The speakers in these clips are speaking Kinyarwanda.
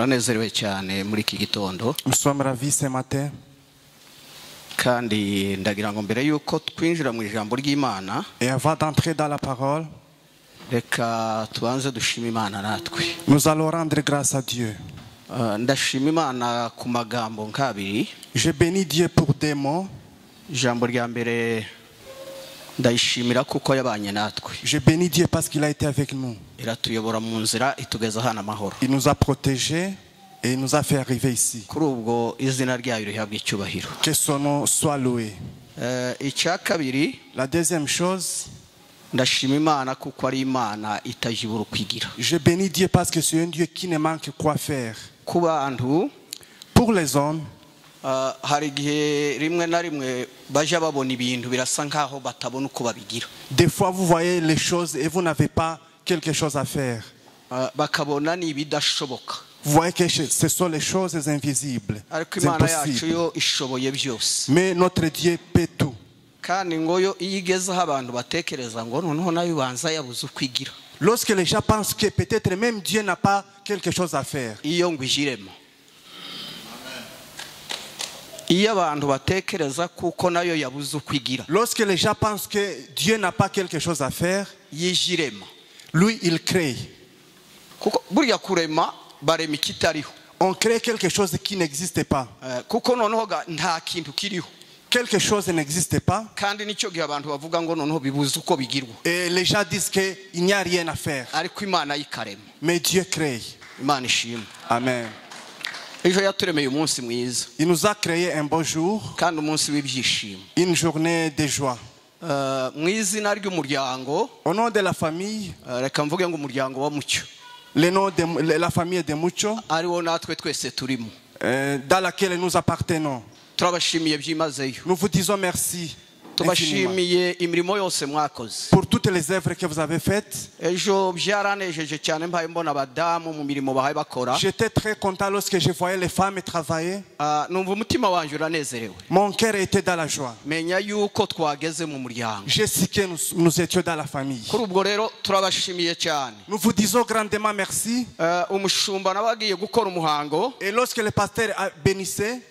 turanezerewe cyane muri iki gitondo. Nous sommes ravis ce matin. Kandi ndagira ngo mbere yuko twinjira mu ijambo ry'Imana, Et avant d'entrer dans la parole, reka tubanze dushima Imana natwe. nous allons rendre grâce à Dieu. Ndashima Imana ku magambo nk'abiri. Je bénis Dieu pour des mots. Ijambo rya mbere ndayishimira kuko yabanye natwe. Je bénis Dieu parce qu'il a été avec nous. Iratuyobora mu nzira itugeza hano amahoro. Il nous a protégés et il nous a fait arriver ici. Kuri ubwo izina ryayo rihabwa icyubahiro. Que son nom soit loué. Icya kabiri, La deuxième chose, ndashima Imana kuko ari Imana itajibura kwigira. je bénis Dieu parce que c'est un Dieu qui ne manque quoi faire. Ku bantu Pour les hommes, hari igihe rimwe na rimwe baje babona ibintu birasa nkaho batabona uko babigira. des fois vous voyez les choses et vous n'avez pas quelque chose à faire. Bakabona ni ibidashoboka. Vous voyez que ce sont les choses invisibles. Ariko C'est Imana yacu impossible. yo ishoboye byose. Mais notre Dieu peut tout. Kandi ngo yo iyo igezeho abantu batekereza ngo noneho nayo banza yabuze ukwigira. Lorsque les gens pensent que peut-être même Dieu n'a pas quelque chose à faire. Iyo ngo ijiremo. Iyo abantu batekereza kuko nayo yabuze ukwigira. Lorsque les gens pensent que Dieu n'a pas quelque chose à faire, Yijirema. lui, il crée. Kuko burya kurema barema ikitariho. On crée quelque chose qui n'existe pas. Kuko noneho nta kintu kiriho. Quelque chose n'existe pas. Kandi nicyo gihe abantu bavuga ngo noneho bibuze uko bigirwa. Et les gens disent qu'il n'y a rien à faire. Ariko Imana yikarema. Mais Dieu crée. Imana ishimwe. Amen. Ejo yaturemeye umunsi mwiza. Il nous a créé un beau jour, Kandi umunsi w'ibyishimo. une journée de joie. Mu izina ry'umuryango, Au nom de la famille, reka mvuge ngo umuryango wa Mucyo. le nom de la famille de Mucho, Ariwo natwe twese turimo. dans laquelle nous appartenons. Turabashimiye byimazeyo. Nous vous disons merci infiniment Tubashimiye imirimo yose mwakoze. pour toutes les œuvres que vous avez faites. Ejo byaranejeje cyane mbaye mbona abadamu mu mirimo bahaye bakora. J'étais très content lorsque je voyais les femmes travailler. Numva umutima wanjye uranezerewe. Mon cœur était dans la joie. Menya yuko twageze mu muryango. Je sais que nous étions dans la famille. Kuri ubwo rero turabashimiye cyane. Nous vous disons grandement merci. Umushumba nabagiye gukora umuhango. Et lorsque le pasteur bénissait,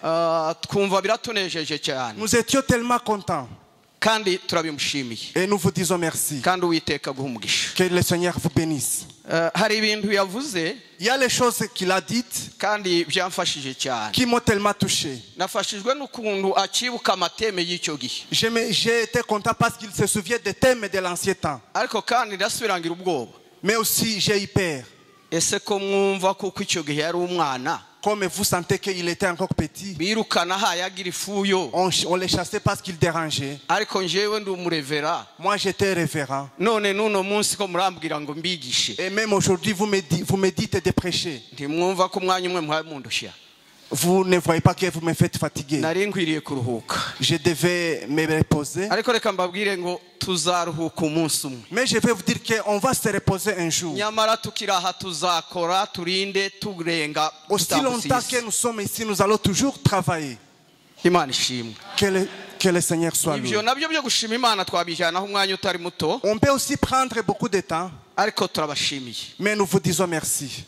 Twumva biratunejeje cyane. nous étions tellement contents. Kandi turabimushimiye. Et nous vous disons merci. Kandi Uwiteka guha umugisha. Que le Seigneur vous bénisse. Hari ibintu yavuze Il y a les choses qu'il a dites kandi byamfashije cyane. qui m'ont tellement touché. Nafashijwe n'ukuntu akibuka amateme y'icyo gihe. J'ai été content parce qu'il se souvient des thèmes de l'ancien temps. Ariko kandi ndasubirangira ubwoba. Mais aussi j'ai eu peur. Ese ko mwumva kuko icyo gihe yari umwana. Comme vous sentez qu'il était encore petit, Birukana hayagira ifuyo. on les chassait parce qu'il dérangeait. Ariko njyewe ndi umurevera. Moi j'étais révérend. None nuno munsi ko murambwira ngo mbigishe. Et même aujourd'hui vous me dites de prêcher. Ntimwumva ko umwanya umwe muhaye mundushya. Vous ne voyez pas que vous me faites fatiguer. Nari nkwiriye kuruhuka. Je devais me reposer. Ariko reka mbabwire ngo tuzaruhuka umunsi umwe. Mais je vais vous dire qu'on va se reposer un jour. Nyamara tukiraha tuzakora turinde turenga. Aussi longtemps que nous sommes ici, nous allons toujours travailler. Imana ishimwe. Que le Seigneur soit loué. Ibyo nabyo byo gushima Imana twabijyanaho umwanya utari muto. On peut aussi prendre beaucoup de temps, Ariko turabashimiye. mais nous vous disons merci.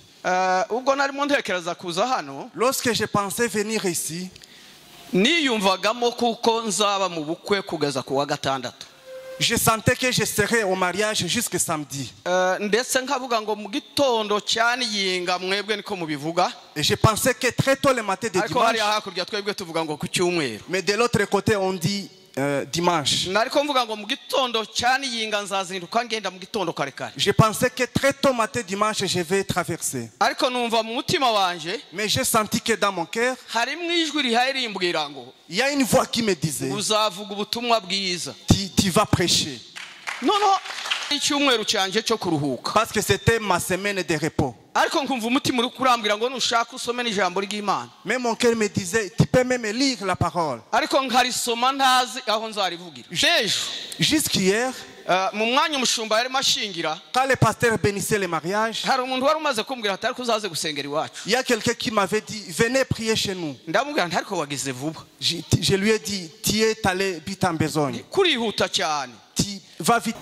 Ubwo narimo ntekereza kuza hano. Lorsque je pensais venir ici, Niyumvagamo kuko nzaba mu bukwe kugeza ku wa gatandatu. je sentais que je serais au mariage jusqu'à samedi. Ndetse nkavuga ngo mu gitondo cyane yinga mwebwe niko mubivuga. Et je pensais que très tôt le matin de Ariko hari dimanche, hakurya twebwe tuvuga ngo ku cyumweru. mais de l'autre côté on dit dimanche. Nariko mvuga ngo mu gitondo cyane yinga nzazinduka ngenda mu gitondo kare kare. Je pensais que très tôt matin dimanche je vais traverser. Ariko numva mu mutima wanje Mais j'ai senti que dans mon cœur, harimo ijwi rihaye rimbwira ngo il y a une voix qui me disait, uzavuga ubutumwa bwiza. tu vas prêcher. Noneho icyumweru cyanje cyo kuruhuka. Parce que c'était ma semaine de repos. Ariko nkumva umutima uri kurambwira ngo nushaka usome n'ijambo ry'Imana. Mais mon cœur me disait, tu peux même lire la parole. Ariko nkarisoma ntazi aho nzarivugira. Jejo Jusqu'hier, mu mwanya umushumba yarimo ashingira, quand le pasteur bénissait le mariage, hari umuntu wari umaze kumbwira ati ariko uzaze gusengera iwacu. il y a quelqu'un qui m'avait dit, venez prier chez nous. Ndamubwira nti ariko wagize vuba. Je lui ai dit, tu es allé vite en besogne. Kurihuta cyane. Tu vas vite.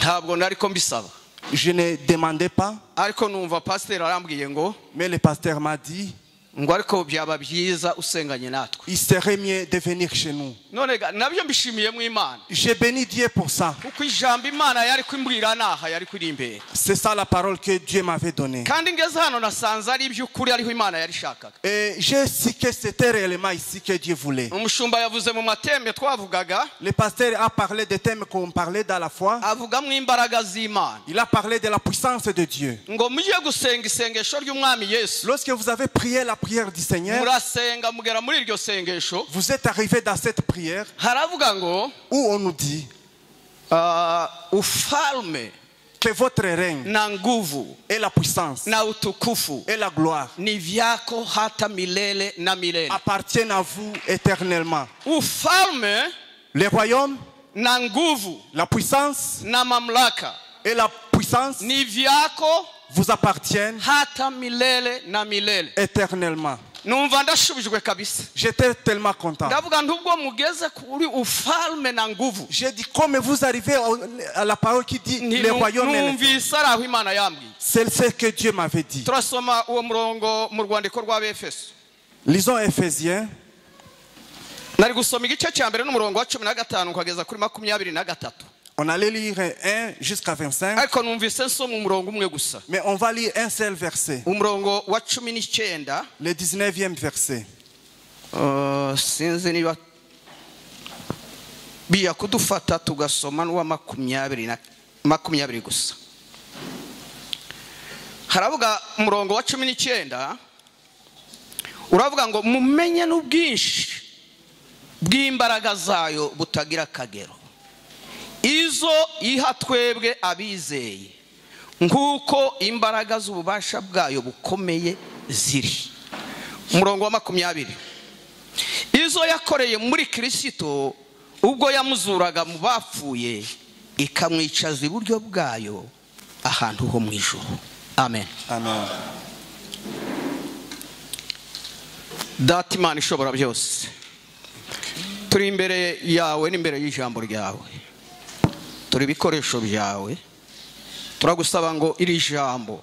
Ntabwo nariko mbisaba. Je ne demandais pas, ariko numva pasiteri arambwiye ngo mais le pasteur m'a dit, ngo ariko byaba byiza usenganye natwe. il serait mieux de venir chez nous. None nabyo mbishimiye mu Imana. J'ai béni Dieu pour ça. Kuko ijambo Imana yari kwimbwira naha yari kuri imbere. C'est ça la parole que Dieu m'avait donnée. Kandi ngeze hano nasanze ari iby'ukuri ariho Imana yari shakaga. Et j'ai su que c'était réellement ici que Dieu voulait. Umushumba yavuze mu mateme twavugaga. Le pasteur a parlé des thèmes qu'on parlait dans la foi. Avuga mu imbaraga z'Imana. Il a parlé de la puissance de Dieu. Ngo mujye gusenga isengesho ry'umwami Yesu. Lorsque vous avez prié la prière du Seigneur, Murasenga mugera muri iryo sengesho. vous êtes arrivé dans cette prière Haravuga ngo où on nous dit ufalme que votre règne na nguvu et la puissance na utukufu et la gloire ni vyako hata milele na milele. appartiennent à vous éternellement. Ufalme Le royaume, na nguvu la puissance na mamlaka et la puissance ni vyako vous appartiennent hata milele na milele. éternellement. Numva ndashubijwe kabisa. J'étais tellement content. Ndavuga ndubwo mugeze kuri ufalme na nguvu. J'ai dit, comme vous arrivez à la parole qui dit le royaume et le... Numvise araho Imana yambwiye. C'est ce que Dieu m'avait dit. Turasoma uwo murongo mu rwandiko rw'Abefeso. Lisons Éphésiens. Nari gusoma igice cya mbere n'umurongo wa 15 kugeza kuri 23. On allait lire 1 jusqu'à 25. Ariko numvise nsoma umurongo umwe gusa. Mais on va lire un seul verset. Umurongo wa 19. Le 19e verset. Sinzi niba biya kudufata tugasoma n'uwa 20 gusa. Haravuga umurongo wa 19 uravuga ngo mumenye n'ubwinshi bw'imbaraga zayo butagira akagero. Izo iha twebwe abizeye nk'uko imbaraga z'ububasha bwayo bukomeye ziri. Umurongo wa 20. Izo yakoreye muri Kristo ubwo yamuzuraga mu bapfuye ikamwicaza iburyo bwayo ahantu ho mu ijuru. Amen. Amen. Data Imana ishobora byose, turi imbere yawe n'imbere y'ijambo ryawe, turi ibikoresho byawe. Turagusaba ngo iri jambo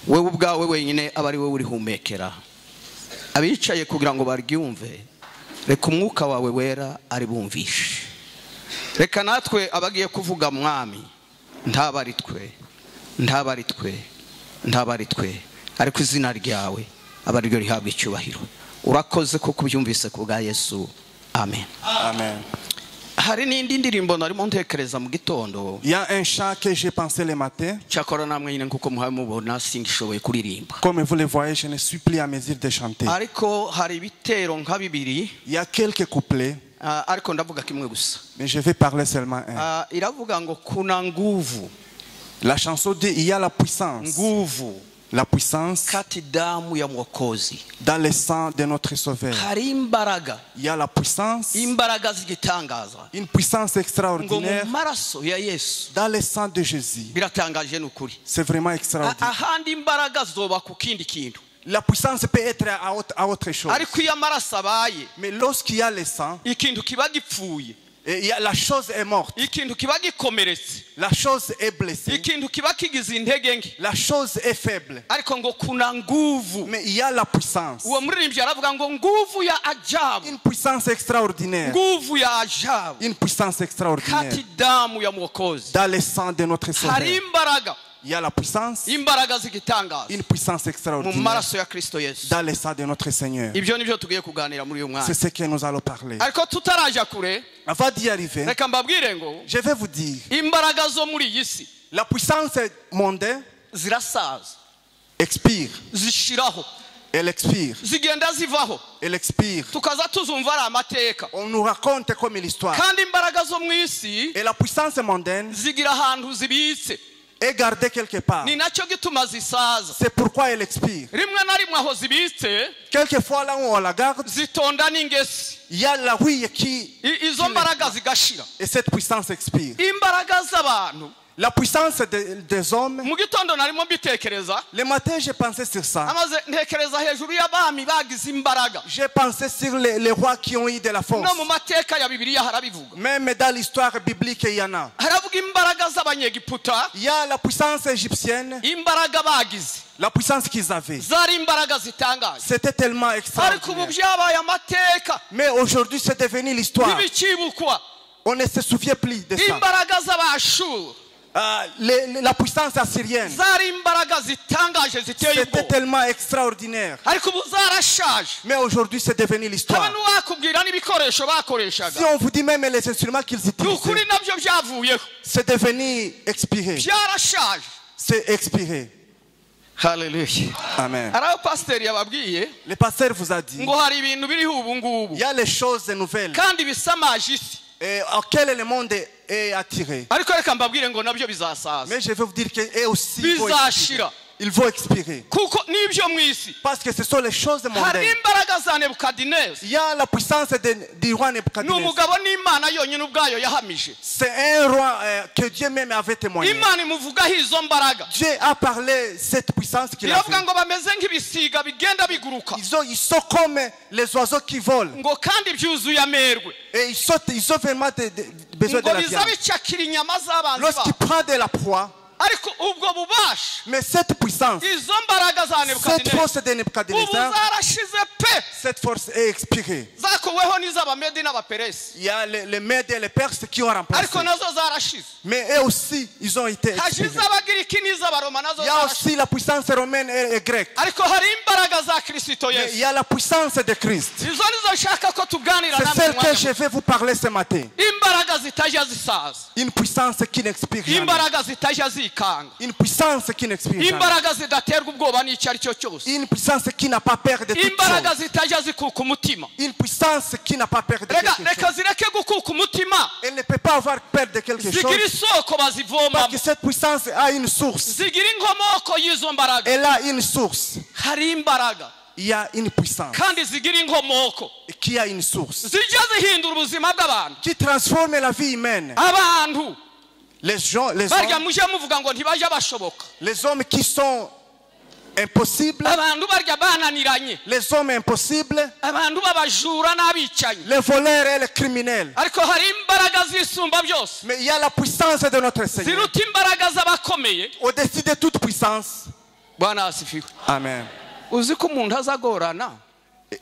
wewe ubwawe wenyine abari wowe urihumekera, abicaye kugira ngo baryumve, reka umwuka wawe wera ari bumvishe. Reka natwe abagiye kuvuga mwami ntabari twe ariko izina ryawe abari ryo rihabwa icyubahiro. Urakoze kuko ubyumvise ku bwa Yesu. Amen. Amen. Hari n'indi ndirimbo narimo ntekereza mu gitondo. Il y a un chant que j'ai pensé le matin. Cyakora namwe nyine kuko muhaye mubona singishoboye kuririmba. Comme vous le voyez, je ne suis plus à mesure de chanter. Ariko hari bitero nka bibiri. Il y a quelques couplets. Ariko ndavuga kimwe gusa. Mais je vais parler seulement un. Iravuga ngo kuna nguvu. La chanson dit il y a la puissance. Nguvu. La puissance kati damu ya mwokozi. Dans le sang de notre Sauveur. Hari imbaraga. Il y a la puissance. Imbaraga zigitangaza. Une puissance extraordinaire. Ngo mu maraso ya Yesu. Dans le sang de Jésus. Biratangaje n'ukuri. C'est vraiment extraordinaire. Ahandi imbaraga zoba ku kindi kintu. La puissance peut être à autre chose. Ariko iyo amaraso abaye. Mais lorsqu'il y a le sang, ikintu kiba gipfuye. La chose est morte. Ikintu kiba gikomeretse. La chose est blessée. Ikintu kiba kigize intege nke. La chose est faible. Ariko ngo kuna nguvu. Mais il y a la puissance. Uwo muririmbyi aravuga ngo nguvu ya ajabu. Une puissance extraordinaire. Nguvu ya ajabu. Une puissance extraordinaire. Kati damu ya mwokozi. Dans le sang de notre Sauveur. Hari imbaraga. Il y a la puissance. Imbaraga zigitangaza. Une puissance extraordinaire. Mu maraso ya Kristo Yesu. Dans le sang de notre Seigneur. Ibyo nibyo tugiye kuganira muri uyu mwanya. C'est ce que nous allons parler. Ariko tutaraja kure. Avant d'y arriver, reka mbabwire ngo je vais vous dire. Imbaraga zo muri iyi si. La puissance mondaine zirasaza. Expire. Zishiraho. Elle expire. Zigenda zivaho. Elle expire. Tukaza tuzumva ari amateka. On nous raconte comme l'histoire. Kandi imbaraga zo mu isi. Et la puissance mondaine. Zigira ahantu zibitse. Est gardée quelque part. Ni nacyo gituma zisaza. C'est pourquoi elle expire. Rimwe na rimwe aho zibitse. Quelquefois là où on la garde. Zitonda n'ingesi. Il y a la rouille qui. Izo mbaraga zigashira. Et cette puissance expire. Imbaraga z'abantu. La puissance des hommes. Mu gitondo narimo mbitekereza. Le matin j'ai pensé sur ça. Amaze ntekereza hejuru y'abami bagize imbaraga. J'ai pensé sur les rois qui ont eu de la force. No mu mateka ya Bibiliya harabivuga. Même dans l'histoire biblique il y en a. Haravuga hariho imbaraga z'abanyegiputa, Il y a la puissance égyptienne, imbaraga bagize la puissance qu'ils avaient. zari imbaraga zitangaje, C'était tellement ariko ubu extraordinaire. byabaye amateka Mais aujourd'hui, c'est devenu l'histoire. ntibikibukwa. On ne se souvient plus de ça. Imbaraga z'abashuru La puissance assyrienne, zari imbaraga zitangaje ziteye c'était ubwoba, tellement extraordinaire. ariko ubu zarashaje. Mais aujourd'hui, c'est devenu haba l'histoire. n'uwakubwira n'ibikoresho bakoreshaga, Si on vous dit même les instruments qu'ils ni ukuri utilisaient, nabyo byavuyeho, c'est devenu expiré. byarashaje. C'est expiré. Haleluya. Amen. hari aho pasiteri yababwiye Le pasteur vous a dit, ngo hari ibintu biriho ubu ngubu il y a les choses nouvelles kandi bisamaje isi, auxquelles le monde est attiré. ariko reka mbabwire ngo nabyo bizasaza, Mais je vais vous dire qu'eux aussi vont expirer. bizashira, Ils vont expirer. kuko n'ibyo mu isi. Parce que ce sont les choses hari mondaines. imbaraga za Nebukadineza, Il y a la puissance du roi ni Nebuchadnezzar. umugabo n'Imana yonyine ubwayo yahamije. C'est un roi que Dieu même avait témoigné. Imana imuvugaho izo mbaraga, Dieu a parlé cette puissance qu'il iravuga avait. ngo bameze nk'ibisiga bigenda biguruka, Ils sont comme les oiseaux qui volent. ngo kandi byuzuye amerwe, Et ils ont vraiment besoin de ngo la biza viande. bicakira inyama z'abanzi Lorsqu'il babo. prend de la proie, ariko ubwo bubasha, mais cette puissance, izo mbaraga za cette Nebukadineza force de ubu Nebuchadnezzar, zarashize pe, cette force est expirée. zakuweho n'iz'abamedi n'abaperesi, Il y a les Mèdes et les Perses qui ont remplacé. ariko nazo zarashize. Mais eux aussi, ils ont été haje expirés. iz'abagiriki n'iz'abaroma nazo Il y a zarashize, aussi la puissance romaine et grecque. ariko hari imbaraga za Kristo Mais il Yesu. y a la puissance de Christ. izo nizo nshaka ko tuganira C'est namwe celle que mwanya je vais vous parler ce matin. imbaraga zitajya zisaza, Une puissance qui n'expire jamais. imbaraga zitajya zikanga, Une puissance qui n'expire jamais. imbaraga zidaterwa ubwoba n'icyo ari cyo cyose, Une puissance qui n'a pas peur de toute imbaraga chose. zitajya zikuka umutima. Une puissance qui n'a pas peur de reka quelque reka chose. zireke gukuka umutima, Elle ne peut pas avoir peur de quelque chose. zigira isoko Parce bazivomamo, que cette puissance a une source. zigira inkomoko y'izo mbaraga. Elle a une source. hari imbaraga Il y a une puissance kandi zigira inkomoko qui a une source. zijya zihindura ubuzima bw'abantu. Qui transforme la vie humaine. abantu Les gens, barya mujye muvuga ngo ntibajya bashoboka, les hommes qui sont impossibles. abantu barya bananiranye, Les hommes impossibles. abantu b'abajura n'abicanyi, Les voleurs et les criminels. ariko hari imbaraga zisumba byose, Mais il y a la puissance de notre Seigneur. ziruta imbaraga z'abakomeye. Au-dessus de toute puissance. Bwana asifiwe. Amen. uzi ko umuntu azagorana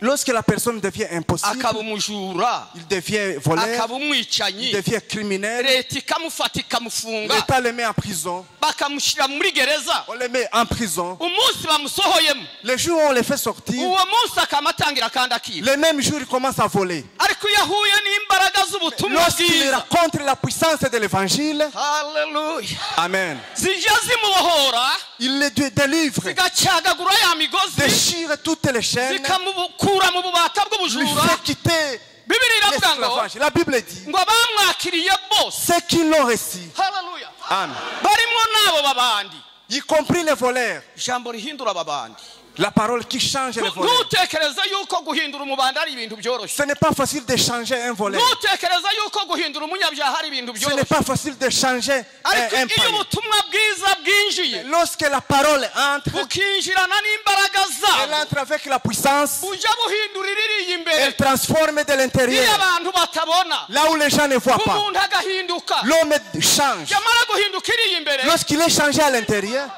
Lorsque la personne devient impossible, akaba umujura, il devient voleur, akaba il umwicanyi, devient criminel. leta ikamufata ikamufunga, L'État le met en prison. bakamushyira muri gereza, On le met en prison. umunsi bamusohoyemo Le jour où on le fait sortir, uwo munsi akamatangira kandi akiba. le même jour il commence à voler. ariko iyo ahuye n'imbaraga z'ubutumwa Lorsqu'il bwiza, rencontre la puissance de l'évangile, haleluya, Amen, zijya zimubohora, il le délivre, zigacagagura ya migozi, déchire toutes les chaînes, zikamukura mu bubata lui bw'ubujura. fait quitter bibiri iravuga ngo l'esclavage. La Bible dit, ngo abamwakiriye bose, ceux qui l'ont reçu, haleluya, Amen, barimo n'abo babandi. y compris les voleurs, ijambo rihindura ababandi. la parole qui change les voleurs. ntutekereze yuko guhindura umubandi ari ibintu byoroshye, Ce n'est pas facile de changer un voleur. ntutekereze yuko guhindura umunyabyaha ari ibintu Ce n'est byoroshye, pas facile de changer ariko un iyo païen. ubutumwa bwiza bwinjiye Lorsque la parole entre, bukinjirana n'imbaraga elle zabo, entre avec la puissance, bujya buhindurira iriya imbere, elle transforme de iyo l'intérieur, abantu batabona, là où les gens ne voient pas. umuntu agahinduka, L'homme change. yamara guhinduka iriya imbere, Lorsqu'il est changé à l'intérieur,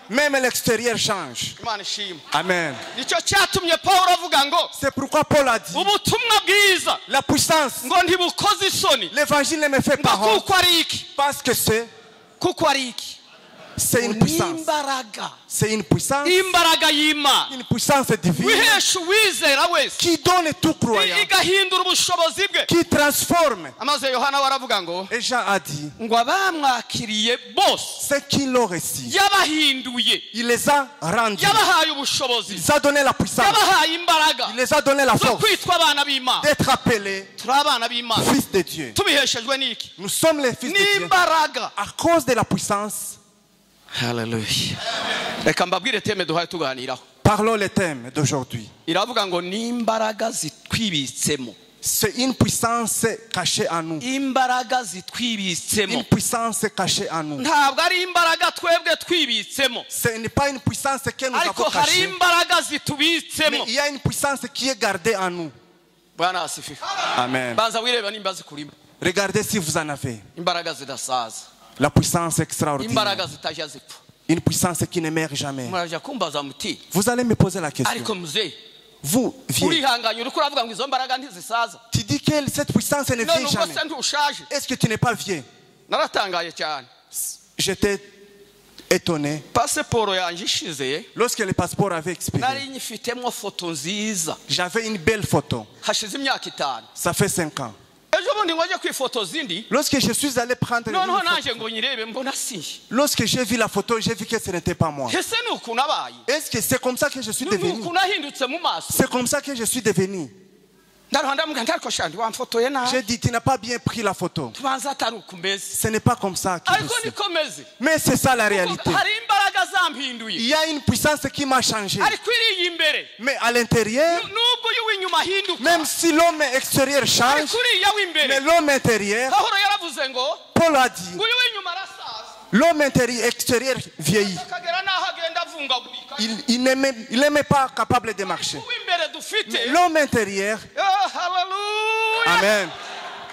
même l'extérieur change. imana ishimwe. Amen. nicyo cyatumye pawulo avuga ngo C'est pourquoi Paul a dit, ubutumwa bwiza la puissance, ngo ntibukoze isoni, l'évangile ne me fait ngo pas honte, kuko ari iki, parce que kuko ari iki, c'est une ni puissance. imbaraga, C'est une puissance, imbaraga y'imana une puissance divine wihesha uwizera wese, qui donne tout croyant, igahindura ubushobozi bwe. qui transforme. amaze yohana waravuga ngo Et Jean a dit, ngo abamwakiriye bose ceux qui l'ont reçu, yabahinduye, il les a rendus. yabahaye ubushobozi, Il les a donné la puissance. yabahaye imbaraga Il les a donné la zo force kwitwa abana b'imana. d'être appelés turi abana b'imana fils de Dieu. tubiheshejwe n'iki? Nous sommes les fils de Dieu n'imbaraga. à cause de la puissance. haleluya. reka mbabwire teme duhaye tuganiraho, Parlons le thème d'aujourd'hui. iravuga ngo n'imbaraga zitwibitsemo, C'est une puissance cachée en nous. imbaraga zitwibitsemo, Une puissance cachée en nous. ntabwo ari imbaraga twebwe twibitsemo, Ce n'est pas une puissance que nous ariko avons hari cachée, imbaraga mais zitubitsemo. il y a une puissance qui est gardée en nous. bwana asifiwe. Amen. banza wireba nimba zikurimo, Regardez si vous en avez. imbaraga zidasaza. La puissance extraordinaire. imbaraga zitajya zipfa. Une puissance qui ne meurt jamais. Murajya kumbaza muti Vous allez me poser la question. ariko muzehe Vous, vieux, urihanganye uri kuravuga ngo izo mbaraga ntizisaza. tu dis que cette puissance ne none vient ubwo jamais. se ntushaje? Est-ce que tu n'es pas vieux? Naratangaye cyane. J'étais étonné. Pasiporo yanjye ishize Lorsque le passeport avait expiré, nari nyifitemo foto nziza j'avais une belle photo. hashize imyaka 5. Ça fait 5 ans. ejo bundi ngo njye kwifotoza indi Lorsque je suis allé prendre noneho une photo, nanjye ngo nyirebe mbona si lorsque j'ai vu la photo, j'ai vu que ce n'était pas moi. ese ni ukuntu abaye. Est-ce que c'est comme ça que je suis ni devenu? ukuntu ahindutse mu maso. C'est comme ça que je suis devenu. ndaruha ndamubwira nti ariko shandi wamfotoye nabi. J'ai dit, tu n'as pas bien pris la photo. tubanza atari uku mbese. Ce n'est pas comme ça que je ariko suis. niko meze. Mais c'est ça la réalité. hari imbaraga Il zampinduye y a une puissance qui m'a changé. ariko iriya imbere Mais à l'intérieur, nubwo uyu w'inyuma ahinduka même si l'homme extérieur change, ariko uriya mais w'imbere l'homme intérieur, pawulo yaravuze ngo Paul a dit, ngo uyu w'inyuma arasaza l'homme extérieur vieillit. akagera n'aho agenda avungagurika. Il n'aimait pas capable de marcher. uw'imbere dufite L'homme intérieur, haleluya Amen.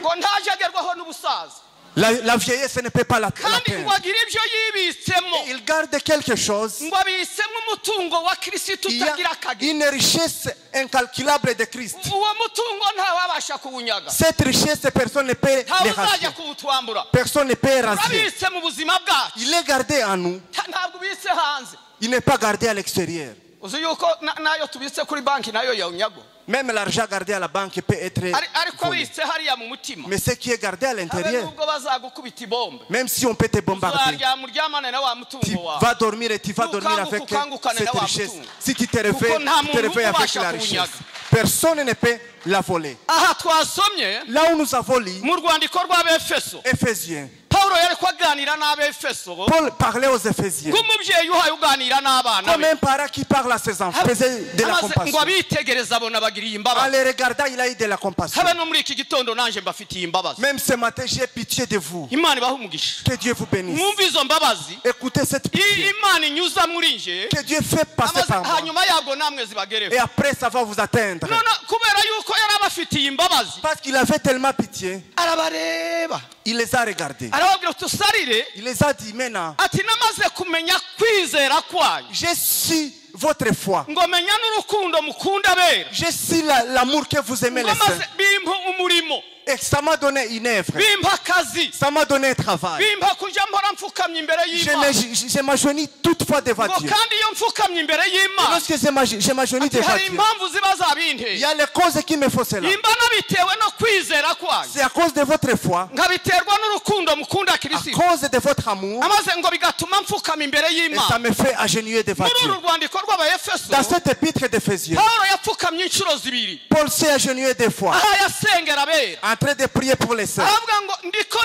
ngo ntaje agerwaho n'ubusaza La vieillesse ne peut pas kandi ngo l'atteindre. agire ibyo yibitsemo Il garde quelque chose. ngo abitsemo umutungo wa kirisitu Il y a utagira akagero. une richesse incalculable de Christ. uwo mutungo ntawabasha kuwunyaga, Cette richesse, personne ne peut ntawe l'éradiquer. uzajya kuwutwambura. Personne ne peut éradiquer. urabitse mu buzima bwacu, Il est gardé en nous. ntabwo ubitse hanze. Il n'est pas gardé à l'extérieur. uzi yuko nayo tubitse kuri banki nayo yawunyagwa, Même l'argent gardé à la banque peut être ariko volé. abitse hariya mu mutima Mais ce qui est gardé à habe l'intérieur, nubwo bazagukubita ibombe même si on peut te bombarder, uzaryama uryamane na wa tu mutungo wawe. vas dormir et tu vas dormir Nukanguka avec ukangukane cette na wa richesse. mutungo. Si tu te Kuko réveilles, nta tu te muntu réveilles avec ubasha la kuwunyaga. richesse. Personne ne peut la voler. aha twasomye Là où nous avons lu, mu rwandiko rw'abefeso, Éphésiens, pawulo yari kwaganira n'abefeso Paul parlait aux Éphésiens. nk'umubyeyi uhaye uganira n'abana Comme be, un parent qui parle à ses enfants, faisait de la amaze ngo compassion. abitegereze abona bagiriye En imbabazi. les regardant, il a eu de la compassion. habe no muri iki gitondo nanjye mbafitiye imbabazi. Même ce matin, j'ai pitié de vous. imana ibahe umugisha. Que Dieu vous bénisse. mwumve izo mbabazi Écoutez cette pitié. imana inyuza muri nje, Que Dieu fait passer amaze par moi. hanyuma yabwo namwe zibagereho. Et après, ça va vous atteindre. none kubera yuko yari abafitiye imbabazi, Parce qu'il avait tellement pitié, arabareba il les a regardés. arababwira ati usarire, Il les a dit, maintenant, ati namaze kumenya kwizera kwayo, j'ai su votre foi. ngo menya n'urukundo mukunda abera, J'ai su l'amour que vous aimez ngo les maze saints. bimpa umurimo, Et ça m'a donné une œuvre. bimpa akazi, Ça m'a donné un travail. bimpa kujya mpora mfukamye imbere Je y'imana. m'agenouille toutefois devant ngo Dieu. kandi iyo mfukamye imbere Et y'imana, lorsque je m'agenouille ati devant hari Dieu, impamvu ziba il zabinteye, y a les causes qui me font cela. imba nabitewe no kwizera kwayo, C'est à cause de votre foi, nkabiterwa n'urukundo mukunda à kirisitu, cause de votre amour, amaze ngo bigatuma mfukama imbere et ça y'imana. me fait agenouiller devant muri Dieu. uru rwandiko rw'abaefeso, Dans cet épître d'Éphésiens, pawulo yapfukamye inshuro zibiri Paul s'est agenouillé deux fois, aho yasengera abera, en train de prier pour les saints. aravuga ngo ndiko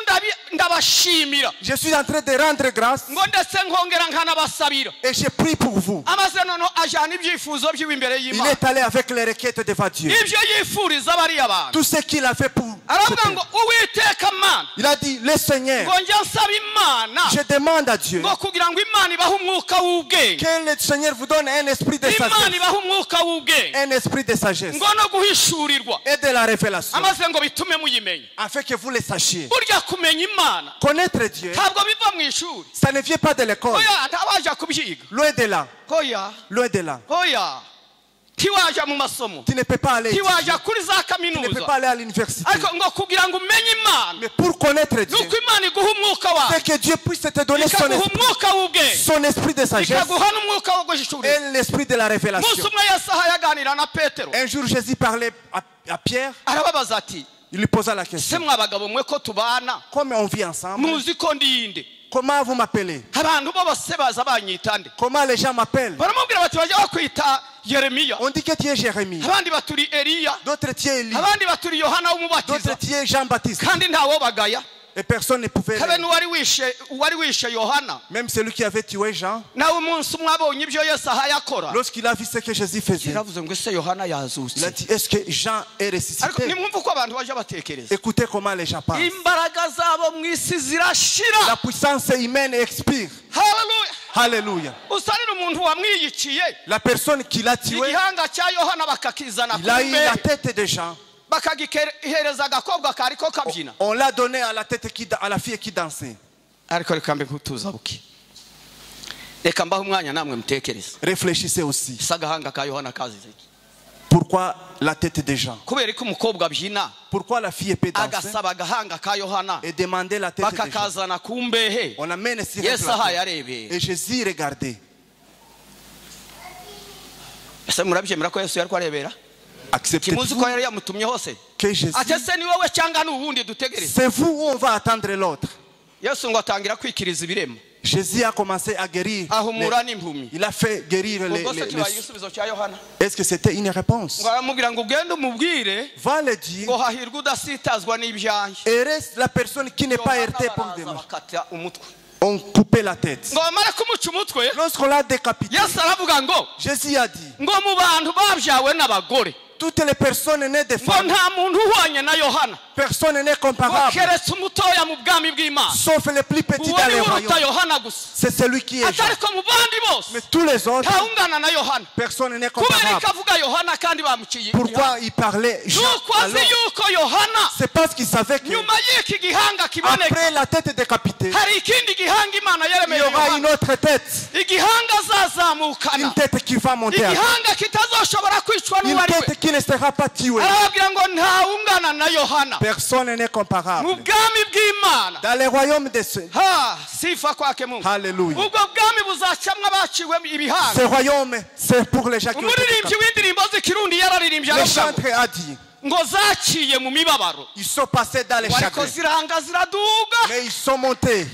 ndabashimira, Je suis en train de rendre grâce ngo ndetse nkongera nkanabasabira. et je prie pour vous. amaze noneho ajyana ibyifuzo byiwe imbere Il y'imana, est allé avec les requêtes devant Dieu. ibyo yifuriza bariya bantu. Tout ce qu'il a fait pour aravuga ce ngo peuple. uwiteka mana, Il a dit, le Seigneur, ngo njya nsaba imana je demande à Dieu ngo kugira ngo imana ibahe umwuka w'ubwenge, que le Seigneur vous donne un esprit de imana sagesse, ibahe umwuka w'ubwenge, un esprit de sagesse ngo no guhishurirwa, et de la révélation, amaze ngo bitume muyimenya. afin que vous le sachiez. burya kumenya imana Connaître Dieu, ntabwo biva mu ishuri, ça ne vient pas de l'école. oya ntabajya kubyiga, Loin de là, oya loin de là. oya ntiwajya mu masomo, Tu ne peux pas aller, ntiwajya kuri za tu ne peux kaminuza, pas aller à l'université. ariko ngo kugira ngo umenye imana, Mais pour connaître Dieu, nuko imana iguha umwuka wawe, c'est que Dieu puisse te donner ikaguha umwuka w'ubwenge, son esprit de sagesse ikaguha n'umwuka wo guhishurira. et l'esprit de la umunsi révélation. umwe yesu aha yaganira na petero, Un jour, Jésus parlait à Pierre, arababaza ati il lui posa la se question. mwa bagabo mwe ko tubana Comment on vit ensemble? muzi ko ndinde? Comment vous m'appelez? abantu bo bose baza banyita nde? Comment les gens m'appellent? baramubwira bati bajya bakwita yeremiya, On dit que tu es Jérémie. abandi baturi eliya, D'autres tu es Élie. abandi baturi yohana w'umubatiza, D'autres tu es Jean-Baptiste. kandi ntawo bagaya. Et personne ne pouvait. habe n'uwari wishe yohana, Même celui qui avait tué Jean, nawe umunsi umwe abonye ibyo yesu aha yakora, lorsqu'il a vu ce que Jésus faisait, yaravuze ngo ese yohana il a yazutse. dit, est-ce que Jean est ariko ressuscité? nimwumve uko abantu baje batekereza, Écoutez comment les gens parlent. imbaraga zabo mu isi zirashira. La puissance humaine expire. haleluya. Alléluia. usarira umuntu wamwiyikiye, La personne qui l'a tué, igihanga cya yohana bakakizana il a eu la kumbe, tête de Jean. bakagihereza agakobwa kariko kabyina, On l'a donné à la tête à la fille qui dansait. ariko reka mbe kutuza buki reka mbaho umwanya namwe mutekereza Réfléchissez aussi. sagahanga ka Yohana kazize Pourquoi la tête des gens? kubera ko umukobwa byina Pourquoi la fille peut danser agasaba agahanga ka Yohana et demander la tête des gens? bakakazana kumbehe On amène sur Yesu un aha plateau. yarebeye Et Jésus regardait. ese murabyemera ko Yesu yari kwarebera kimuzi Acceptez-vous ko yari yamutumye hose que Jésus, ate se ni wowe cyangwa n'ubundi dutegereze c'est vous ou on va attendre l'autre? Yesu ngo atangira kwikiriza ibirema Jésus a commencé à guérir. ahumura n'impumyi Il a fait guérir ubwo se kibaye igisubizo cya Yohana Est-ce que c'était une réponse? ngo aramubwira ngo ugende umubwire Va le dire. ngo hahirwa udasitazwa n'ibyanjye Et reste la personne qui n'est pas Yohana heurtée pour baraza démarrer. bakata umutwe On coupait la tête. ngo bamara kumuca umutwe Lorsqu'on l'a décapité, Yesu aravuga ngo Jésus a dit, ngo mu bantu babyawe n'abagore toutes les personnes nées de ngo femmes, nta muntu uhwanye na Yohana personne n'est ngo comparable, keretse umutoya mu bwami bw'Imana sauf les plus petits uwo dans ni les we uruta royaumes. Yohana gusa C'est celui qui est Jean. atari ko mu bandi bose Mais tous les autres, ntawungana na Yohana personne n'est kubera comparable. ko avuga Yohana kandi bamuciye Pourquoi il parlait Jean nuko azi alors? yuko Yohana C'est parce qu'il savait que nyuma y'iki gihanga kiboneka après la tête décapitée, hari ikindi gihanga Imana il y yaremeye aura une Yohana autre tête. igihanga azazamukana Une tête qui va monter. igihanga kitazoshobora kwicwa Une n'uwo ari we tête qui ne sera pas tuée. arababwira ngo ntawungana na Yohana Personne n'est mu comparable. bwami bw'Imana Dans les royaumes de ceux. ha sifa kwake Mungu Alléluia. ubwo bwami buzacamwa baciwe ibihanga Ce royaume, c'est pour les gens qui ont été umuririmbyi décapités. w'indirimbo z'ikirundi yararirimbye Le aravuga ngo chanteur a dit, ngo zaciye mu mibabaro ils sont passés dans les ngo ariko chagrins, ziranga ziraduga mais ils sont montés.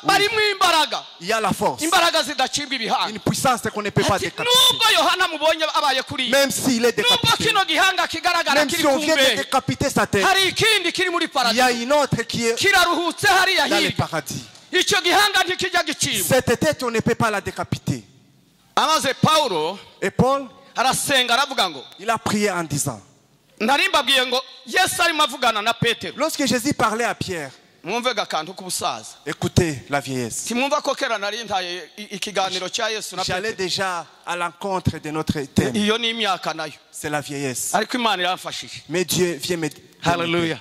barimo imbaraga Il y a la force, imbaraga zidacibwa ibihanga une puissance qu'on ne peut pas Ati, décapiter. nubwo Yohana mubonye abaye kuri iyi Même s'il est nubwo décapité, kino gihanga kigaragara même kiri si on vient de kumbehe décapiter sa tête, hari ikindi kiri muri il y a paradizo une autre qui est kiraruhutse hariya dans le hirya paradis. icyo gihanga ntikijya gicibwa Cette tête, on ne peut pas la décapiter. amaze Pawulo Et Paul, arasenga aravuga ngo il a prié en disant, nari mbabwiye ngo Yesu arimo avugana na Petero lorsque Jésus parlait à Pierre, mwumve gakantu k'ubusaza écoutez la vieillesse. timwumva ko kera nari ntaye ikiganiro cya Yesu na J'allais Petero déjà à l'encontre de notre thème. iyo ni imyaka nayo C'est la vieillesse. ariko Imana iramfashije Mais Dieu vient me... haleluya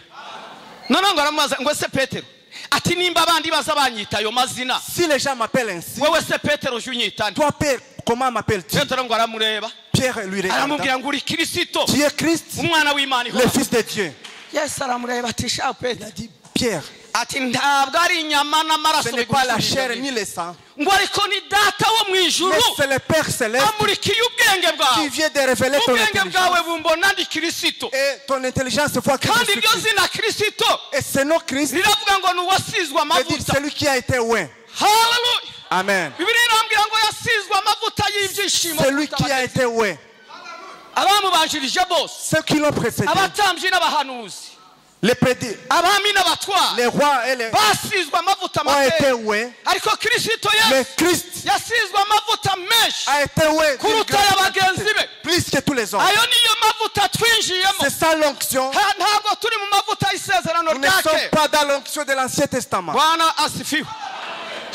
noneho ngo aramubaza ngo ese Petero ati nimba abandi baza banyita ayo mazina Si les gens m'appellent ainsi, wowe se Petero uje unyita nde toi Père, comment m'appelles-tu? Petero ngo aramureba Pierre lui regarda. aramubwira ngo uri Kirisito Tu es Christ, umwana w'Imana le ihoraho Fils de Dieu. Yesu aramureba ati sha Il a Petero dit, Pierre, ati ntabwo ari inyama ce n'amaraso n'est pas la bigushubije chair ibyo ni le sang, ngo ariko ni data wo mu ijuru mais c'est le Père céleste amurikiye ubwenge qui bwawe vient de révéler ton ubwenge bwawe intelligence. bumbona ndi Kirisito Et ton intelligence voit que je kandi suis iryo Christ. zina Kirisito Et c'est non Christ, riravuga ngo ni uwasizwe veut dire amavuta celui qui a été oint. haleluya Amen. Bibiliya irambwira ngo yasizwe amavuta y'ibyishimo Celui qui a été oint. abamubanjirije bose Ceux qui l'ont précédé, abatambyi n'abahanuzi les prédits, abami n'abatwara les rois et les basizwe amavuta ont été makeya oints. ariko Kirisito Mais Yesu Christ yasizwe amavuta menshi a été oint d'une kuruta grande y'abagenzi quantité, be plus que tous les autres. ayo niyo mavuta twinjiyemo C'est ça l'onction. ntabwo turi mu mavuta y'isezerano Nous ne rya sommes kera pas dans l'onction de l'Ancien Testament. bwana asifiwe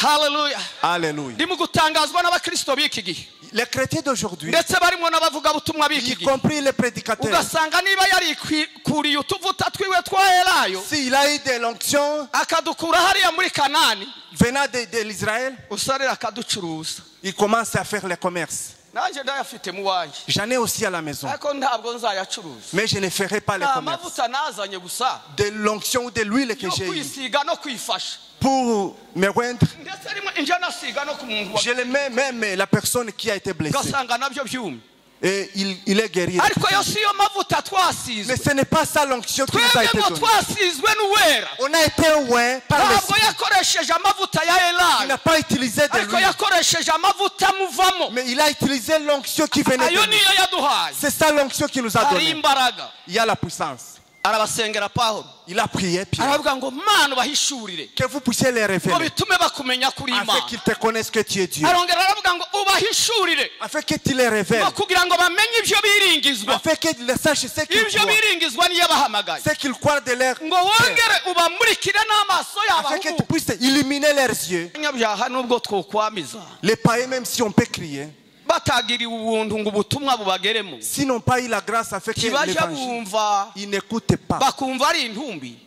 haleluya Alléluia. ndi mu gutangazwa n'abakristo b'iki gihe Les chrétiens d'aujourd'hui, ndetse barimo n'abavugabutumwa b'iki y gihe compris les prédicateurs, ugasanga niba yarikuriye utuvuta twiwe twa elayo s'il a eu de l'onction akadukura hariya muri Kanani venant de l'Israël, usarira akaducuruza il commence à faire le commerce. nanjye ndayafite mu wanjye J'en ai aussi à la maison, ariko ntabwo nzayacuruza mais je ne ferai pas le nta commerce. mavuta nazanye gusa De l'onction ou de l'huile que yo j'ai eu kwisiga no kwifasha pour me rendre, ndetse rimwe nje nasiga no ku muntu je le mets même la personne qui a été blessée. ugasanga nabyo byumye Et il est guéri. ariko yo si yo mavuta Mais twasizwe ce n'est pas ça l'onction qui nous a twebwe été ngo donnée. twasizwe n'uwera On a été oint par ntabwo l'Esprit. yakoresheje amavuta ya Il elayo n'a pas utilisé de ariko l'huile, yakoresheje amavuta amuvamo mais il a utilisé l'onction qui venait de ayo lui. niyo yaduhaye C'est ça l'onction qui nous a hari donné. imbaraga Il y a la puissance. arabasengera Pawulo Il a prié, Pierre, aravuga ngo mana ubahishurire que vous puissiez les ngo révéler, bitume bakumenya kuri afin Imana qu'ils te connaissent que tu es Dieu, arongera aravuga ngo ubahishurire afin que tu les révèles, ngo kugira ngo bamenye ibyo biringizwa afin qu'ils sachent ce qu'ils ibyo croient, biringizwa niyo yabahamagaye ce qu'ils croient de leur ngo cœur, wongere ubamurikire n'amaso yabo afin que tu ahubwo puisses illuminer leurs yeux. abanyabyaha nubwo twokwamiza Les païens, même si on peut crier, batagiriwe ubuntu ngo ubutumwa bubageremo s'ils n'ont pas eu la grâce afin que ntibajya l'évangile, bumva ils n'écoutent pas. bakumva ari intumbi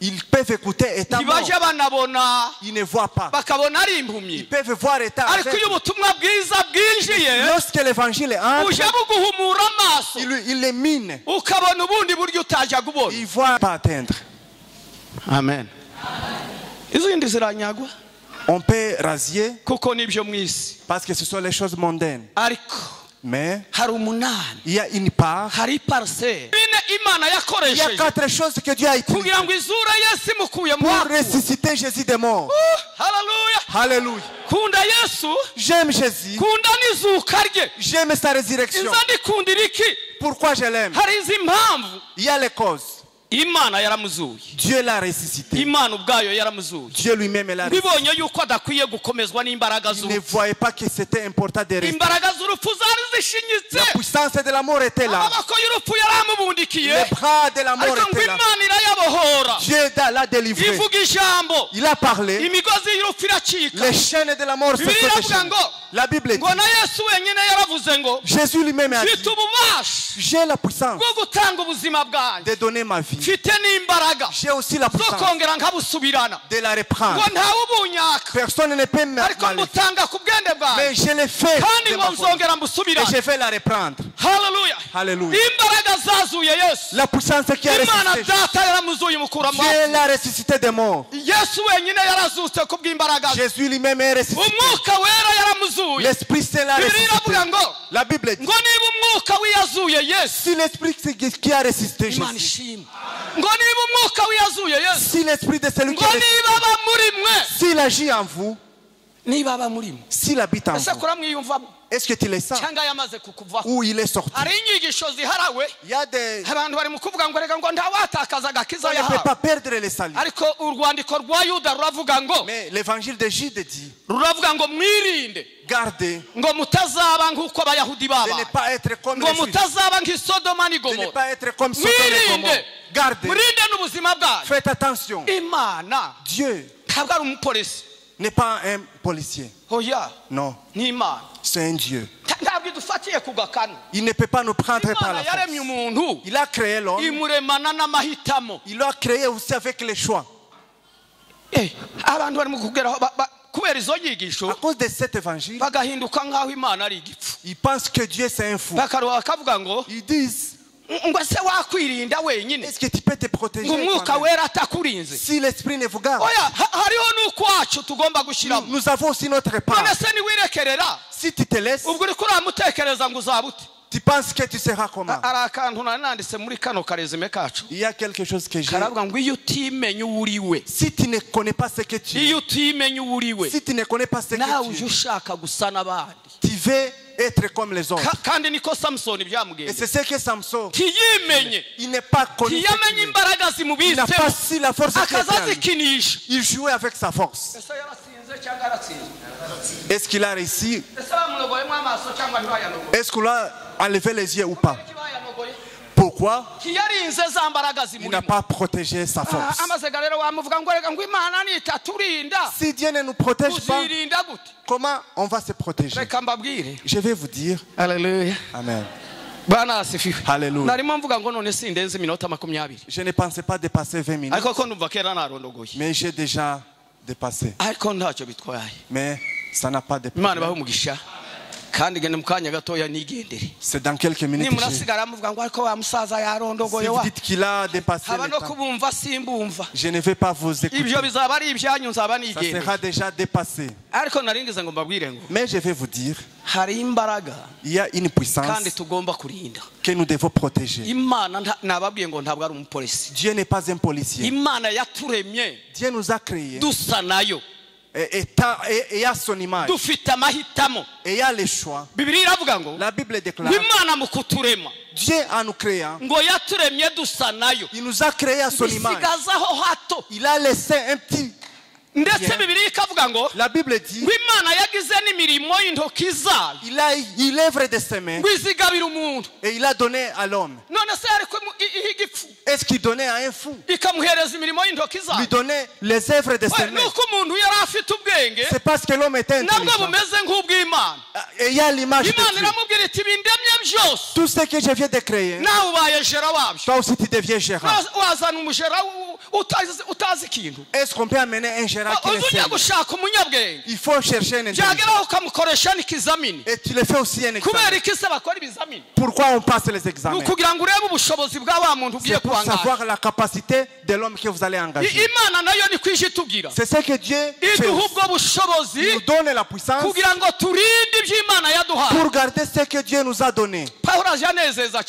Ils peuvent écouter étant mort. ntibajya banabona Ils ne voient pas. bakabona ari Ils impumyi peuvent voir étant ariko iyo aveugle. ubutumwa bwiza bwinjiye Lorsque l'évangile entre, uje buguhumura amaso il les mine. ukabona ubundi buryo utajyaga ubona. Ils ne voient pas atteindre. Amen. Izindi ziranyagwa On peut rasier kuko nibyo mu isi, parce que ce sont les choses mondaines. ariko Mais hari umunani, il y a une part. hari pariseri bine Imana Il y a yakoresheje 4 choses que Dieu a utilisées kugira ngo izura Yesu imukuye mu pour bapfuye. ressusciter Jésus des morts. Haleluya. Alléluia. Kunda Yesu, J'aime Jésus. kunda n'izuka rye. J'aime sa résurrection. Inza ndikundira iki? Pourquoi je l'aime? Hari izi mpamvu. Il y a les causes. Imana yaramuzuye, Dieu l'a ressuscité. Imana ubwayo yaramuzuye. Dieu lui-même l'a ressuscité. Bibonye yuko adakwiye gukomezwa n'imbaraga Il ne z'urupfu. voyait pas que c'était important de rester. Imbaraga z'urupfu zari zishinyitse, La puissance de la mort était là. amaboko y'urupfu yaramubundikiye, Les bras de la mort ariko ngo étaient là. Imana irayabohora. Dieu l'a délivré. Ivuga ijambo, Il a parlé. imigozi y'urupfu iracika. Les chaînes de la mort se sont Bibiliya iravuga déchaînées. ngo La Bible dit, ngo na Yesu wenyine yaravuze ngo Jésus lui-même a dit, mfite ububasha j'ai la puissance bwo gutanga ubuzima bwanjye, de donner ma vie. mfite n'imbaraga J'ai aussi la zo puissance kongera nkabusubirana, de la ngo reprendre. ntawe ubunyaka, Personne ne peut ariko m'enlever. mbutanga ku bwende bwanjye, Mais je l'ai fait kandi de ngo ma volonté. nzongera Et mbusubirane. je vais la reprendre. Haleluya. Alléluia. Imbaraga zazuye Yesu, La puissance qui a Imana ressuscité Jésus. data yaramuzuye mukura mu Dieu bapfuye. l'a ressuscité des morts. Yesu wenyine yarazutse ku bw'imbaraga ze. Jésus lui-même est ressuscité. Umwuka wera yaramuzuye. L'Esprit Saint l'a Bibiliya iravuga ressuscité. ngo La Bible dit, ngo niba umwuka wiyazuye Yesu, si l'Esprit qui a ressuscité Imana Jésus, ishimwe, ngo niba umwuka wiyazuye Yesu, si l'Esprit de celui qui ngo a ressuscité, niba aba muri mwe, s'il agit en vous, niba aba muri mwe, s'il habite en ese vous, kuramwiyumvamo est-ce que tu le sens cyangwa yamaze kukuvaho? ou il est sorti? Hari inyigisho ziharawe, Il y a des... abantu bari mu kuvuga ngo reka ngo ntawatakaza agakiza On ne peut yahawe, pas perdre le salut. ariko urwandiko rwa Yuda ruravuga ngo Mais l'évangile de Jude dit, ruravuga ngo mwirinde gardez ngo mutazaba nk'uko abayahudi de ne babaye, pas être comme ngo les Juifs, mutazaba nk'isodoma de ne n'igomora. pas être comme Sodome et Gomorrhe. Mwirinde, Gardez, murinde n'ubuzima bwanyu. faites attention. Imana Dieu ntabwo ari umupolisi, n'est pas un policier. oya Non, ni Imana. c'est un Dieu. Ntabwo idufatiye ku gakanu. Il ne peut pas nous prendre par Imana la force. yaremye umuntu, Il a créé l'homme. imuremana n'amahitamo. Il l'a créé aussi avec les choix. Abantu bari mu kugeraho kubera izo nyigisho À cause de cet évangile, bagahinduka nk'aho Imana ari igipfu, ils pensent que Dieu c'est un fou. bakaruha bakavuga ngo Ils disent, ngo se wakwirinda wenyine est-ce que tu peux te protéger ngo umwuka toi-même wera atakurinze? si l'Esprit ne vous garde? Oya, hariho n'ukwacu tugomba gushyiramo. Nous avons aussi notre part. None se niwirekerera Si tu te laisses, ubwo uri kuramutekereza ngo uzaba ute? tu penses que tu seras comment? Hari akantu nari nanditse muri kano karezime kacu Il y a quelque chose que j'ai. karavuga ngo iyo utimenye uwo uri we, Si tu ne connais pas ce que tu es, iyo utimenye uwo uri we, si tu ne connais pas ce nawe que uje tu es, ushaka gusa n'abandi. tu veux être comme les autres. Kandi niko Samusoni Et byamugendeye, c'est ce que Samson, ntiyimenye, il n'est pas connu. ce ntiyamenye qu'il est. imbaraga Il n'a pas zimubitsemo, su la force qui était akaza en lui. azikinisha. Il jouait avec sa force. Ese yaratsinze cyangwa yaratsinzwe? Est-ce qu'il a réussi? Ese bamunogoyemo amaso cyangwa ntibayanogoye? Est-ce qu'on a enlevé les yeux ou pas? Kuki bayanogoye? Pourquoi? Ntiyarinze za mbaraga Il n'a zimurimo. pas protégé sa force. Amazega rero wamuvuga ngo reka ngo Imana nitaturinda Si Dieu ne nous protège pas, uzirinda gute? comment on va se protéger? Reka mbabwire. Je vais vous dire. Haleluya. Amen. Bwana asifiwe. Hallelujah. Narimo mvuga ngo none sindenze iminota 20. Je ne pensais pas dépasser 20 minutes, Ariko ko numva kera narondogoye. mais j'ai déjà dépassé. Ariko ntacyo bitwaye. Mais ça n'a pas dépassé. Imana bahe umugisha. Kandi gende mu kanya gatoya nigendere. C'est dans quelques minutes. Nimurasigara muvuga ngo ariko wa musaza Si yarondogoye vous wa. dites qu'il a dépassé Haba le no temps, kubumva simbumva. je ne vais pas vous écouter. Ibyo bizaba ari ibyanyu nzaba Ça nigendere. sera déjà dépassé. Ariko naringize ngo mbabwire ngo Mais je vais vous dire, hari imbaraga il y a une puissance kandi tugomba kurinda. que nous devons protéger. Imana nababwiye ngo ntabwo ari umupolisi. Dieu n'est pas un policier. Imana yaturemye Dieu nous a créés dusa nayo, et à son image. dufite amahitamo. Et il y a les choix. Bibiliya iravuga ngo La Bible déclare, Imana mu kuturema Dieu en nous créant, ngo yaturemye dusa nayo, il nous a créés à son image. isigazaho hato. Il a laissé un petit. Ndetse Bien. Bibiliya ikavuga ngo La Bible dit, ngo Imana yagize n'imirimo y'intoki zayo il œuvre de ses mains ngo izigabira umuntu. et il a donné à l'homme. None se ariko iha igipfu Est-ce qu'il donnait à un fou? ikamuhereza imirimo y'intoki Lui zayo? donnait les œuvres de ses mains. Nuko umuntu yari afite ubwenge C'est parce que l'homme était nabwo intelligent. bumeze nk'ubw'Imana. ayant l'image de imana Dieu. iramubwira iti bindemye byose Tout ce que je viens de créer, nawe ubaye jera wabyo toi aussi tu deviens gérant. wazana umujera utazi ikintu Est-ce qu'on peut amener un gérant qui le uzi ujya sait? gushaka umunyabwenge Il faut chercher un intelligent. byageraho ukamukoresha n'ikizamini Et tu le fais aussi un kubera examen. iki se bakora ibizamini Pourquoi on passe les ni examens? ukugira ngo urebe ubushobozi bwa wa muntu ugiye C'est pour kuhangaza savoir la capacité de l'homme que vous allez engager. imana nayo ni kwije itubwira C'est ce que Dieu fait. iduha aussi. ubwo bushobozi Il nous donne la puissance kugira ngo turinde ibyo imana yaduhaye pour garder ce que Dieu nous a donné. pawulo aje anezeza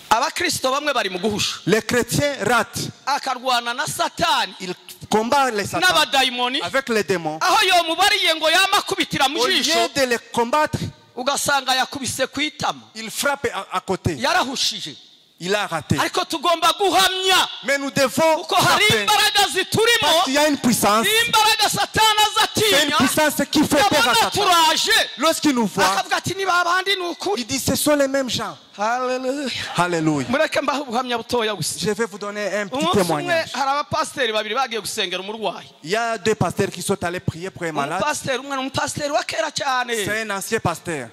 abakristo bamwe bari mu guhusha Les chrétiens ratent. akarwana na satani Ils combattent les satans n'abadayimoni avec les démons. aho yomubariye ngo yamakubitira mu Au lieu jisho de les combattre, ugasanga yakubise ku itama il frappe à côté. yarahushije Il a raté. ariko tugomba guhamya Mais nous devons kuko hari frapper. imbaraga ziturimo Parce qu'il y a une puissance. imbaraga satani C'est une azatinya puissance qui fait peur à yabona Satan. turaje Lorsqu'il nous voit, akavuga ati niba abandi ni ukuri il dit ce sont les mêmes gens. Hallelujah. Alléluia. mureke mbaho ubuhamya butoya gusa Je vais vous donner un petit umunsi umwe témoignage. hari abapasiteri babiri bagiye gusengera umurwayi Il y a deux pasteurs qui sont allés prier pour un malade. umupasiteri umwe ni umupasiteri wa kera cyane C'est un ancien pasteur.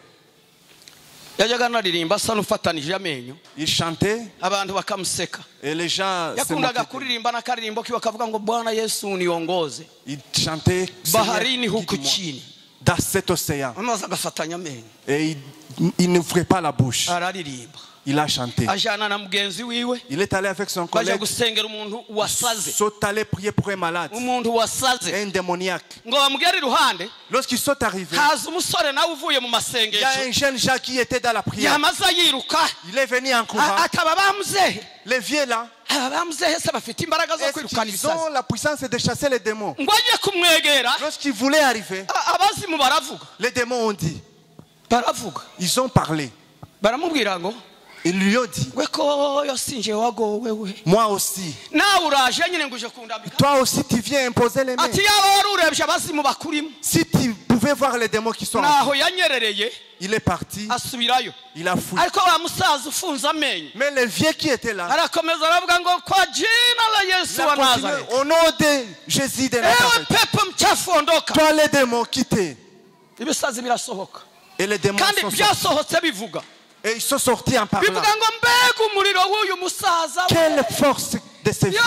yajyaga anaririmba asa n'ufatanije amenyo Il chantait abantu bakamuseka et les gens se yakundaga moquaient. kuririmba n'akaririmbo kiwe akavuga ngo bwana yesu niyongoze Il chantait baharini Seigneur, huku guide-moi chini dans cet océan. amaze agafatanya amenyo Et il n'ouvrait pas la bouche. araririmba Il a chanté. ajyana na mugenzi wiwe Il est allé avec son bajya collègue. gusengera umuntu wasaze Ils sont allés prier pour un malade, umuntu wasaze un démoniaque. ngo bamugere iruhande Lorsqu'ils sont arrivés, haza umusore nawe uvuye mu il y a masengesho un jeune Jacques qui était dans la prière. yamaze yiruka Il est venu en courant. akaba bamuzehe Les vieux là, aba bamuzehe se bafite imbaraga zo est-ce kwirukana qu'ils ibisazi ont la puissance de chasser les démons? ngo ajye kumwegera Lorsqu'ils voulaient arriver, abazimu baravuga les démons ont dit, baravuga ils ont parlé. baramubwira ngo Ils lui ont dit, we ko yosinje wagowe we moi aussi. nawe uraje nyine ngo uje kundambika Toi aussi, tu viens imposer les mains. ati yaba wari urebye abazimu bakurimo Si tu pouvais voir les démons qui sont en naho yanyerereye il est parti, asubirayo il a fui. ariko wa musaza ufunze amenyo Mais les vieux qui étaient là, arakomeza aravuga ngo kwa jina la yesu il a wa continué, nazareti au nom de Jésus de ewe Nazareth, pepo mchafu ondoka toi les démons quittez. ibisazi birasohoka Et les démons kandi sont sortis. byasohotse bivuga Et ils sont sortis en parlant. bivuga ngo mbega umuriro w'uyu musaza we. Quelle force de ces yo vieux.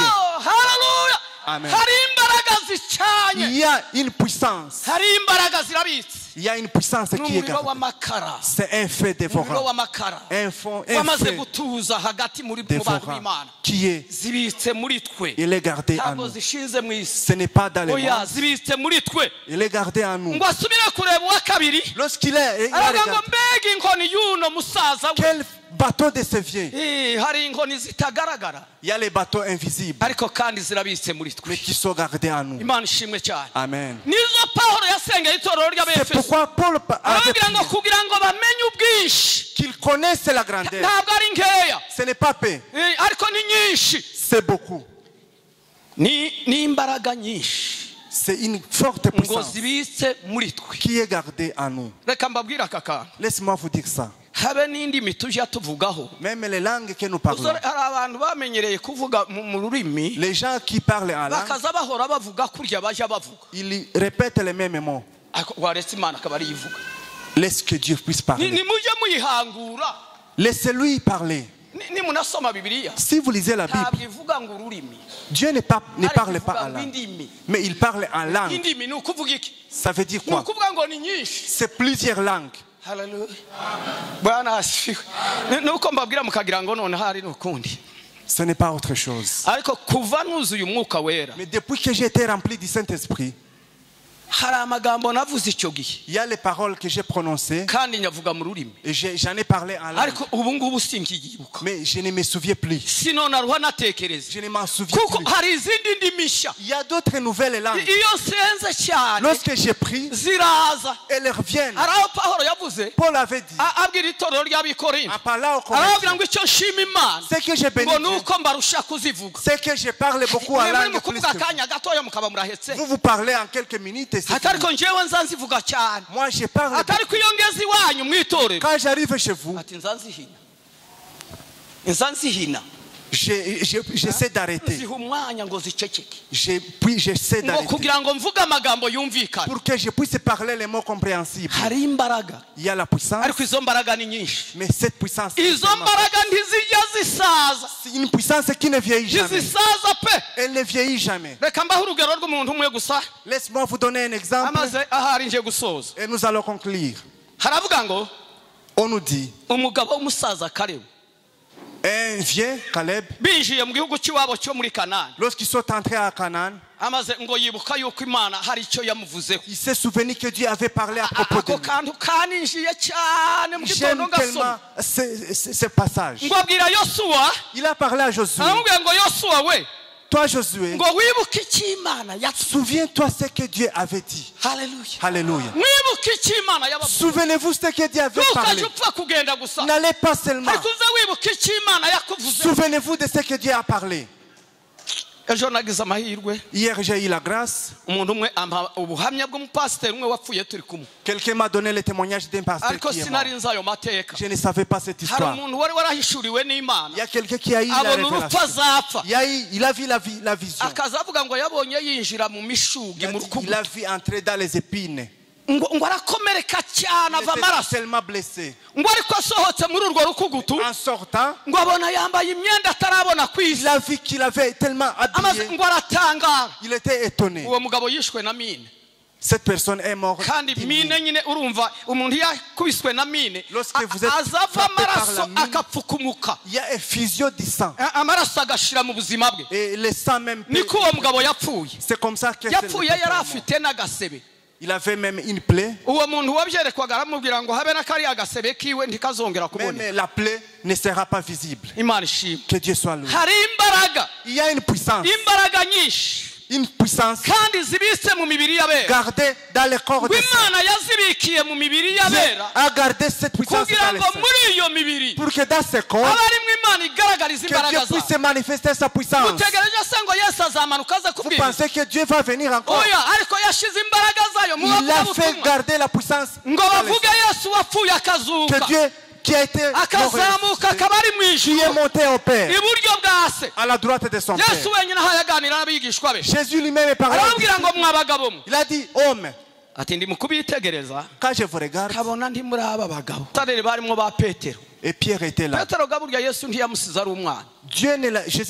haleluya Amen. hari imbaraga zicanye Il y a une puissance. hari imbaraga zirabitse Il y a une puissance ni qui est umuriro gardée. w'amakara C'est un feu umuriro dévorant. w'amakara Un fond, un wamaze feu gutuza hagati mu bantu dévorant b'imana qui est, zibitse muri twe il est gardé en ntabwo nous. zishize mu isi Ce n'est pas dans les oya mondes. zibitse muri twe Il est gardé en nous. ngo asubire kureba uwa kabiri Lorsqu'il est, il a aravuga ngo regardé. mbega inkoni y'uno musaza we Quel bateau de ces vieux. hari inkoni zitagaragara Il y a les bateaux invisibles, ariko kandi zirabitse muri twe mais qui sont gardés en nous. imana ishimwe cyane Amen. nizo pawulo yasengeye itorero C'est ry'abefeso pourquoi Paul avait arababwira ngo prié kugira ngo bamenye ubwinshi qu'ils connaissent la grandeur. ntabwo ari nkeya Ce n'est pas peu, ariko ni nyinshi c'est beaucoup. ni imbaraga nyinshi C'est une forte ngo puissance zibitse muri twe qui est gardée en nous. reka mbabwire aka kantu Laisse-moi vous dire ça. habe n'indimi tujya tuvugaho Même les langues que nous parlons, hari abantu bamenyereye kuvuga mu rurimi les gens qui parlent en langue, bakaza bahora bavuga kurya bajya bavuga ils répètent les mêmes mots. ariko waretse imana akaba ariyo ivuga Laisse que Dieu puisse parler. nimujye muyihangura Laissez-lui parler. nimunasoma bibiliya Si vous lisez la Bible, ntabwo ivuga ngo ururimi Dieu ne parle pas ivuga en ngo langue, indimi mais il parle en langue. indimi ni ukuvuga iki Ça veut dire ni quoi? ukuvuga ngo ni nyinshi C'est plusieurs langues. haleluya bwana asifiwe nuko mbabwira mukagira ngo none hari n'ukundi Ce n'est pas autre chose. ariko kuva nuzuye umwuka wera Mais depuis que j'ai été rempli du Saint-Esprit, hari amagambo navuze icyo gihe il y a les paroles que j'ai prononcées kandi nyavuga mu rurimi et j'en ai parlé en langue. ariko ubu ngubu sinkiyibuka Mais je ne me souviens plus. sino naruha natekereza Je ne m'en souviens kuko plus. hari izindi ndimi nshya Il y a d'autres nouvelles langues. iyo senze cyane Lorsque j'ai pris, ziraza elles reviennent. hari aho pawulo yavuze Paul avait dit, abwira itorero ry'abikorinto en parlant au arababwira Corinthiens, ngo icyo nshima imana ce que j'ai béni ngo Dieu, ni uko mbarusha kuzivuga c'est que je parle beaucoup en mwe muri langue mu plus kuvuga que vous. akanya gatoya mukaba murahetse Vous parlez en quelques minutes et c'est atari ko fini. njyewe nza nzivuga cyane Moi je parle. atari ko iyo ngeze iwanyu mu itorero Quand j'arrive chez vous, ati nza nzihina nza nzihina j'essaie d'arrêter. ziha umwanya ngo ziceceke Puis j'essaie ngo d'arrêter. kugira ngo mvuge amagambo yumvikana. Pour que je puisse parler les mots compréhensibles. hari imbaraga Il y a la puissance, ariko izo mbaraga ni nyinshi. mais cette puissance, izo mbaraga ntizijya zisaza. c'est une puissance qui ne vieillit jamais. ntizisaza pe. Elle ne vieillit jamais. reka mbahe urugero rw'umuntu umwe gusa Laisse-moi vous donner un exemple amaze ahari nje gusoza. et nous allons conclure. haravuga ngo On nous dit, umugabo w'umusaza Kalebu un vieux Caleb, binjiye mu gihugu cy'iwabo cyo muri Kanani, lorsqu'ils sont entrés à Canaan, amaze ngo yibuka yuko Imana hari icyo yamuvuzeho. il s'est souvenu que Dieu avait parlé à propos de ako lui. kantu kaninjiye cyane mu gitondo J'aime ngasoma tellement ce passage. ngo abwira Yosuwa, Il a parlé à Josué. aramubwira ngo Yosuwa we Toi, Josué, ngo wibuke icyo Imana yatuvuze. souviens-toi ce que Dieu avait dit. Haleluya. Alléluia. mwibuke icyo Imana yabavuze. Souvenez-vous ce que Dieu avait ntukajye parlé. upfa kugenda gusa, N'allez pas seulement. ariko uze wibuke icyo Imana yakuvuze. Souvenez-vous de ce que Dieu a parlé. ejo nagize amahirwe, Hier, j'ai eu la grâce. umuntu umwe ampa ubuhamya bw'umupasiteri umwe wapfuye turi kumwe, Quelqu'un m'a donné le témoignage d'un pasteur ariko qui est mort. sinari nzi ayo mateka. Je ne savais pas cette hari histoire. umuntu wari warahishuriwe n'Imana Il y a quelqu'un qui a eu la abona urupfu révélation. azapfa, Il a vu la vision. akaza avuga ngo yabonye yinjira mu mishugi mu rukugu, Il a vu entrer dans les épines. ngo arakomereka cyane Il ava était amaraso, tellement blessé. ngo ariko asohotse muri urwo rukugutu En sortant, ngo abona yambaye imyenda atarabona ku isi, il a vu qu'il avait tellement amaze habillé. ngo aratangara. Il était étonné. uwo mugabo yishwe na mine, Cette personne est morte. kandi mine nyine urumva umuntu yakubiswe na mine Lorsque vous êtes azava frappé par amaraso la mine, akapfukumuka, Il y a un fusion du sang. amaraso agashira mu buzima bwe. Et le sang même. niko uwo mugabo yapfuye. C'est comme ça que yapfuye yari afite n'agasebe. il avait même une plaie. uwo muntu wabyerekwaga aramubwira ngo habe n'akariya gasebe kiwe ntikazongera kubona. Même la plaie ne sera pas visible. Imana ishimwe. Que Dieu soit loué. hari imbaraga, Il y a une puissance. imbaraga nyinshi Une puissance kandi zibitse mu mibiri y'abera, gardée dans le corps ngo des saints. Imana yazibikiye mu mibiri y'abera A gardé cette puissance kugira dans les ngo saints. muri iyo mibiri Pour que dans ce corps, abarimo Imana igaragariza que Dieu imbaraga puisse zayo. se manifester sa puissance. mutegereje se ngo Yesu azamanuka aze Vous kubwiriza? pensez que Dieu va venir encore? oya, ariko yashize imbaraga zayo mu Il a fait bavugabutumwa garder la puissance. ngo dans les bavuge saints. Yesu wapfuye akazuka, Que Dieu qui a été akazamuka akaba ari mu qui est ijuru monté au Père, iburyo bwa se. à la droite de son Père. Yesu wenyine aho yaganira n'abigishwa be Jésus lui-même est parlé. arababwira ngo mwa bagabo mwe, Il a dit, homme, ati ndi mu kubitegereza quand je vous regarde, kabona ndi muri aba bagabo. Tarere barimo ba Petero. et Pierre était là. Petero gaburya Yesu ntiyamusize ari umwana, Jésus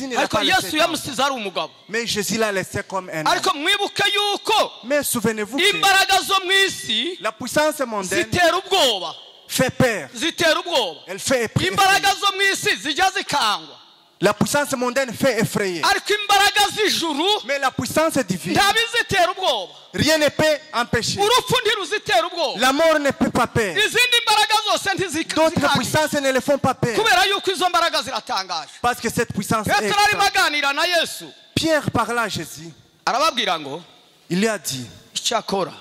ne l'a ariko pas laissé. Yesu yamusize ari umugabo. Mais Jésus l'a laissé comme un homme. ariko mwibuke yuko Mais souvenez-vous que imbaraga zo mu isi la puissance mondaine zitera ubwoba, fait peur. zitera ubwoba. Elle fait effrayer. imbaraga zo mu isi zijya zikangwa, La puissance mondaine fait effrayer. ariko imbaraga z'ijuru Mais la puissance divine, ntabizitera ubwoba. rien ne peut empêcher. urupfu ntiruzitera ubwoba, La mort ne peut pas peur. izindi mbaraga zose D'autres ntizikanga, puissances ne le font pas peur. kubera yuko izo mbaraga ziratangaje. Parce que cette puissance est Petero arimo extra. aganira na Yesu Pierre parla à Jésus. arababwira ngo Il lui a dit, icyakora,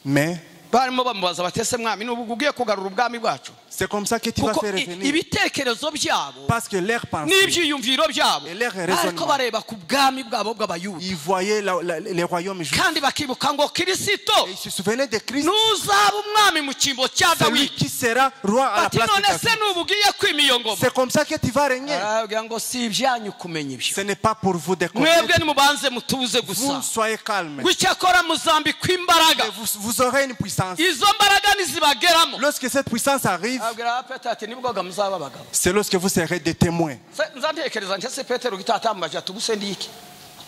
mais barimo bamubaza bati ese mwami n'ubu ugiye kugarura ubwami bwacu? c'est comme ça que tu vas kuko faire revenir. ibitekerezo byabo Parce que leur pensée, n'ibyiyumviro byabo Et leur ariko raisonnement. bareba ku bwami bwabo bw'abayuda, ils voyaient les royaumes juifs. kandi bakibuka ngo Kirisito Et ils se souvenaient de Christ, n'uzaba umwami mu cyimbo cya celui Dawidi. qui sera roi à la bati place de none se David. n'ubu ugiye kwima iyo ngoma? C'est comme ça que tu vas régner. arababwira ngo si ibyanyu kumenya ibyo, Ce n'est pas pour vous de mwebwe connaître. nimubanze mutuze Vous gusa, soyez calmes. icyakora muzambikwa imbaraga, Et vous aurez une puissance. izo mbaraga nizibageramo. Lorsque cette puissance arrive, abwira Petero ati nibwoga muzaba abagabo. c'est lorsque vous serez des témoins. nzantekereza nti ese Petero gitatambaje ati ubuse ndi iki?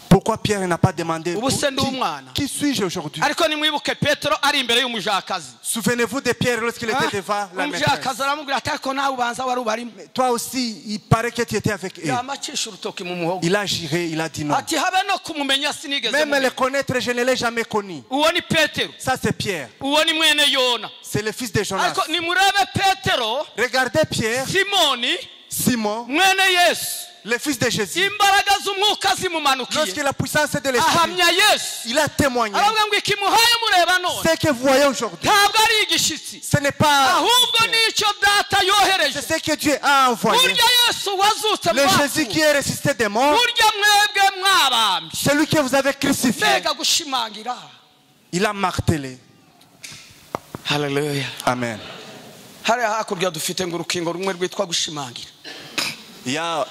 Pourquoi Pierre n'a pas demandé Ubu se ndi umwana. qui suis-je aujourd'hui? ariko nimwibuke Petero ari imbere y'umujakazi. Souvenez-vous de Pierre lorsqu'il était devant la maîtresse. umujakazi aramubwira ati ariko nawe ubanza wari ubarimo. Toi aussi, il paraît que tu étais avec eux. yamacisha urutoki mu muhogo Il a géré, il a dit non. ati habe no kumumenya sinigeze Même mumenya. le connaître, je ne l'ai jamais connu. uwo ni Petero, Ça, c'est Pierre. uwo ni mwene Yona. C'est le fils de Jonas. ariko nimurebe Petero, Regardez Pierre, Simoni Simon, mwene Yesu, le fils de Jésus. imbaraga z'umwuka zimumanukiye Lorsque la puissance de l'esprit, ahamya Yesu, il a témoigné. aravuga ngo ikimuhaye mureba none Ce que vous voyez aujourd'hui, ntabwo ari igishitsi, ce n'est pas. ahubwo nicyo data yohereje. C'est ce que Dieu a envoyé. burya Yesu wazutse Le mu Jésus qui bapfuye, est ressuscité des morts, burya mwebwe mwabambye, celui que vous avez crucifié, mbega gushimangira. il a martelé. Haleluya. Amen. hariya hakurya dufite ngo urukingo rumwe rwitwa gushimangira. Il y a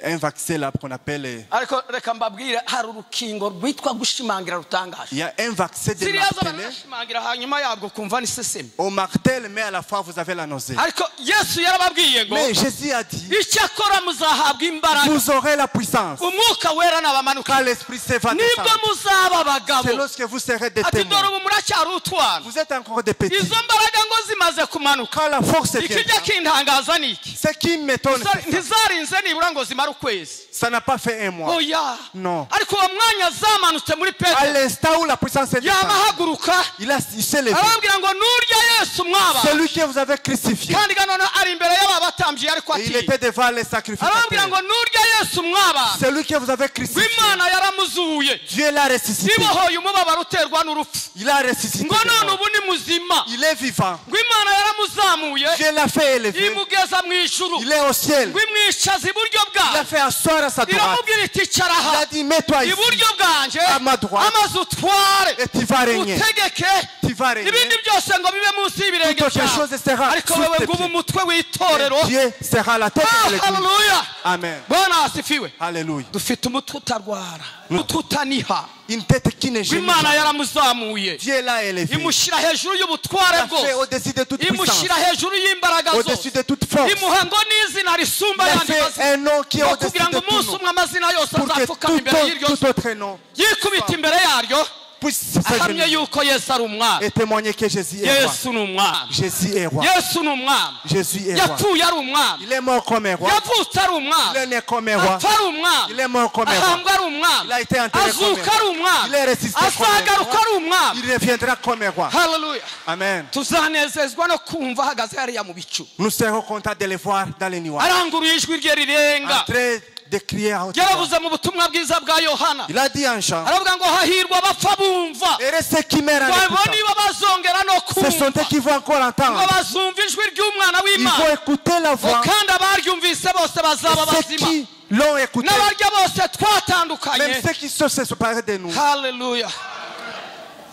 un vaccin là qu'on appelle. ariko reka mbabwire hari urukingo rwitwa gushimangira rutangaje. Il y a un vaccin de ziriya zo marteler. barashimangira hanyuma yabwo kumva ni seseme. On martèle, mais à la fois vous avez la nausée. ariko Yesu yarababwiye ngo Mais Jésus a dit, icyakora muzahabwa imbaraga vous aurez la puissance. umwuka wera nabamanuka Quand l'Esprit Saint va nibwo descendre, muzaba abagabo. c'est lorsque vous serez des ati dore témoins. ubu muracyari utwana. Vous êtes encore des petits. izo mbaraga ngo zimaze kumanuka Quand la force est ikijya kintangaza ni iki? ce qui m'étonne, ntizarinze nibura ngo zimare ukwezi. ça n'a pas fait un mois. oya Non. ariko uwo mwanya zamanutse muri À petero l'instant où la puissance est descendue, yamahaguruka il s'est levé. arababwira ngo nurya Yesu mwaba Celui que vous avez crucifié. kandi gano ari imbere y'aba batambyi ariko Et il ati était devant les arababwira ngo sacrificateurs. nurya Yesu mwaba Celui que vous avez crucifié. w'Imana yaramuzuye Dieu l'a ressuscité. ibohoye umubabaro uterwa n'urupfu Il a ressuscité. ngo none ubu ni muzima Il est vivant. ngo Imana yaramuzamuye Dieu l'a fait élever. imugeza mu ijuru Il est au ciel. ngo imwicaza iburyo Il a bwayo fait asseoir à sa droite. iramubwira iti cara Il aha a dit, mets-toi ici. iburyo bwanjye À ma droite. amaze utware Et tu vas régner. utegeke Tu vas régner. ibindi byose ngo bibe munsi y'ibirenge Toute autre byawe chose sera ariko sous wewe tes ngubu pieds. umutwe w'itorero Dieu sera la tête de l'église. haleluya Amen. bwana asifiwe Alléluia. dufite umutwe utarwara umutwe utaniha Une tête qui ne gêne imana pas. yaramuzamuye Dieu l'a élevé. imushyira hejuru Il y'ubutware a fait bwose au-dessus de toute puissance. imushyira hejuru y'imbaraga Au-dessus zose de toute force. imuha ngo n'izina risumba Il a yandi fait mazina un nom qui est ngo au-dessus kugira ngo de tout umunsi nom. umwe amazina yose Pour que azapfukama imbere y'iryo tout autre nom yikubita imbere yaryo puisse ahamye s'agenouiller yuko Yesu ari umwami et témoigner que Jésus est roi. Yesu ni umwami Jésus est roi. Yesu ni umwami Jésus est roi. yapfuye ari umwami Il est mort comme un roi. yavutse ari Il umwami est né comme un roi. apfa ari umwami Il est mort comme un roi. ahambwa ari umwami Il a été enterré comme azuka un ari roi. umwami Il est ressuscité comme un azagaruka roi. ari umwami Il reviendra comme un roi. haleluya Amen. tuzanezezwa no kumva ahagaze hariya mu bicu Nous serons contents de les voir dans les nuages. aranguruye ijwi rye rirenga En train de crier à haute voix. yaravuze mu butumwa bwiza bwa Yohana Il a dit en chant, aravuga ngo hahirwa abapfa bumva et ceux qui meurent en ngo écoutant, niba bazongera no ce sont kumva eux qui vont encore ngo entendre. bazumva ijwi ry'umwana Ils w'Imana vont écouter la ngo voix. kandi abaryumvise bose bazaba Et ceux bazima qui l'ont écouté, n'abarya bose twatandukanye même ceux qui se séparés de nous. haleluya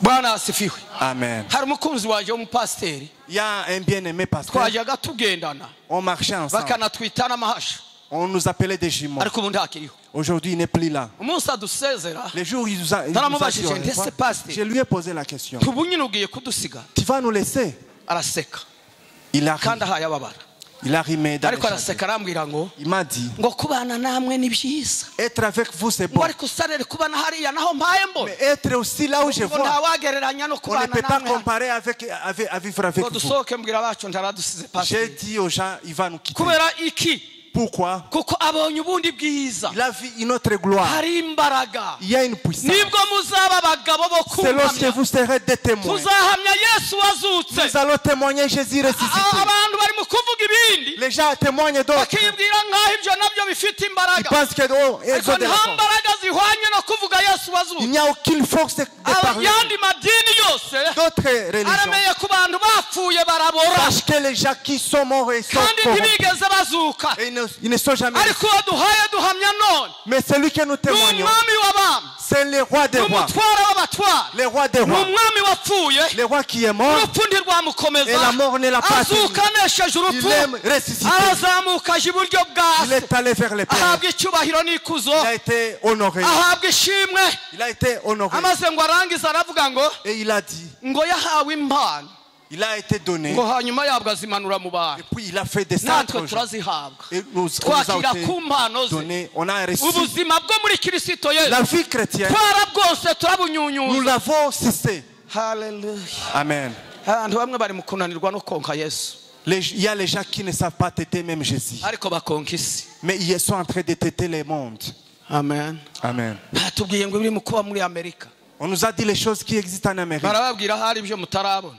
bwana asifiwe Amen. hari umukunzi waje w'umupasiteri Il y a un bien-aimé pasteur. twajyaga tugendana On marchait ensemble. bakanatwita n'amahasha On nous appelait des jumeaux. ariko ubu ntakiriho Aujourd'hui, il n'est plus là. umunsi adusezera Les jours où il nous a dit Taramubajije, au revoir, ndetse pasteur. je lui ai posé la question. ubu nyine ugiye kudusiga Tu vas nous laisser? araseka Il a kandi ri. ahaye ababara Il a rimé dans les ariko chagrins. araseka arambwira ngo Il m'a dit, ngo kubana namwe ni byiza être avec vous, c'est ngo bon. ariko usarere kubana hariya naho mpaye mbona Mais être aussi là où je ngo vois, ntawagereranya no on ne kubana peut pas namwe hano. comparer à vivre avec ngo vous. dusohoke mbwira abacu ntaradusize J'ai pasiteri dit aux gens, il va nous quitter. kubera iki Pourquoi? kuko abonye ubundi bwiza Il a vu une autre gloire. hari imbaraga Il y a une puissance. nibwo muzaba abagabo bo C'est lorsque kumpamya vous serez des témoins. tuzahamya Yesu wazutse Nous allons témoigner Jésus ressuscité. abantu bari mu kuvuga ibindi Les gens témoignent d'autres. bakibwira nk'aho ibyo nabyo bifite Ils imbaraga pensent que oh, ils ariko ont des nta réponses. mbaraga zihwanye no kuvuga Yesu Il wazutse n'y a aucune force de parler. ayandi madini yose D'autres religions. aremeye ku bantu bapfuye barabora Parce que les gens qui sont morts et sont kandi corrompus. ntibigeze bazuka Et ils ne sont jamais. ariko uwo duhaye duhamya none Mais celui que nous ni témoignons, umwami w'abami c'est le roi des ni rois. umutware w'abatware Le roi des ni rois. umwami wapfuye Le roi qui est mort. urupfu ntirwamukomeza Et la mort ne l'a pas azuka anesheje urupfu Il est ressuscité. arazamuka aje iburyo bwa Il se est allé vers les pères. ahabwa icyubahiro n'ikuzo Il a été honoré. ahabwa ishimwe Il a été honoré. amaze ngo arangize aravuga ngo Et il a dit, ngo yahawe impano il a été donné. ngo hanyuma yabwo azimanura mu Et bantu puis il a fait descendre natwe aux gens. turazihabwa Et nous twakira a ku été mpano ze donné. On a reçu ubuzima bwo muri kirisito yesu la vie chrétienne. twara bwose Nous turabunyunyuza l'avons cessé. haleluya Amen. abantu bamwe bari mu kunanirwa no konka yesu Il y a les gens qui ne savent pas têter même Jésus. ariko bakonka isi Mais ils sont en train de têter le monde. amen Amen. batubwiye ngo biri mu kuba muri amerika On nous a dit les choses qui existent en Amérique. barababwira hari ibyo mutarabona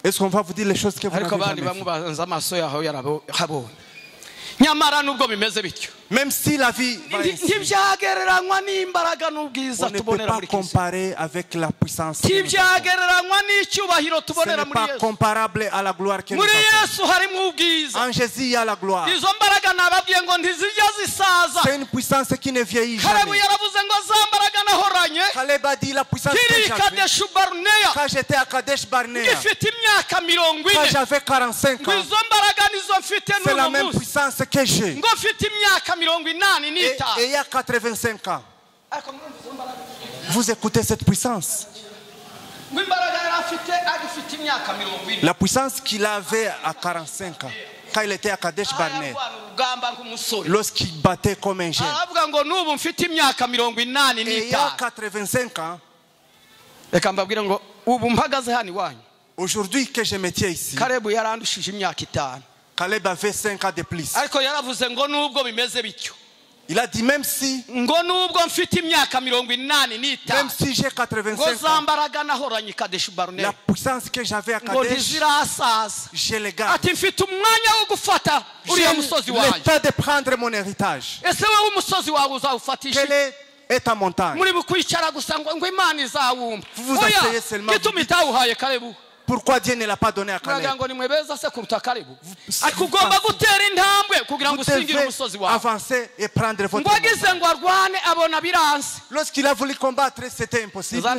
Est-ce qu'on va vous dire les choses que vous ariko n'avez abandi jamais bamwe vues? banza amaso yaho yarahabonye nyamara nubwo bimeze bityo Même si la vie va ainsi, ntibyagereranywa n'imbaraga n'ubwiza on ne peut tubonera pas muri kristo comparer avec la puissance. que nous avons. ntibyagereranywa n'icyubahiro Ce tubonera n'est muri pas yesu comparable à la gloire que nous muri avons. yesu harimo ubwiza En Jésus, il y a la gloire. izo mbaraga nababwiye ngo ntizijya zisaza C'est une puissance qui ne vieillit kalebu jamais. yaravuze ngo za mbaraga nahoranye Caleb a dit la puissance que kiri j'avais kadeshu baruneya quand j'étais à Kadesh Barnea, gifite imyaka 40 quand j'avais 45 ngo ans. izo mbaraga nizo mfite C'est la n'uno même munsi puissance que j'ai. ngo mfite imyaka imyaka 85 Et il y a 85 ans. Vous écoutez cette puissance. La puissance qu'il avait à 45 ans. Quand il était à Kadesh Barnea. Lorsqu'il battait comme un jeune. Et il y a 85 ans. Aujourd'hui que je me tiens ici. Caleb avait 5 ans de plus. Il a dit même si j'ai 85 ans, la puissance que j'avais à Kadesh, je le garde. J'ai le temps de prendre mon héritage. Quelle est ta montagne? Vous vous asseyez seulement. Pourquoi Dieu ne l'a pas donné à Caleb? Vous devez avancer et prendre votre montagne. Lorsqu'il a voulu combattre, c'était impossible.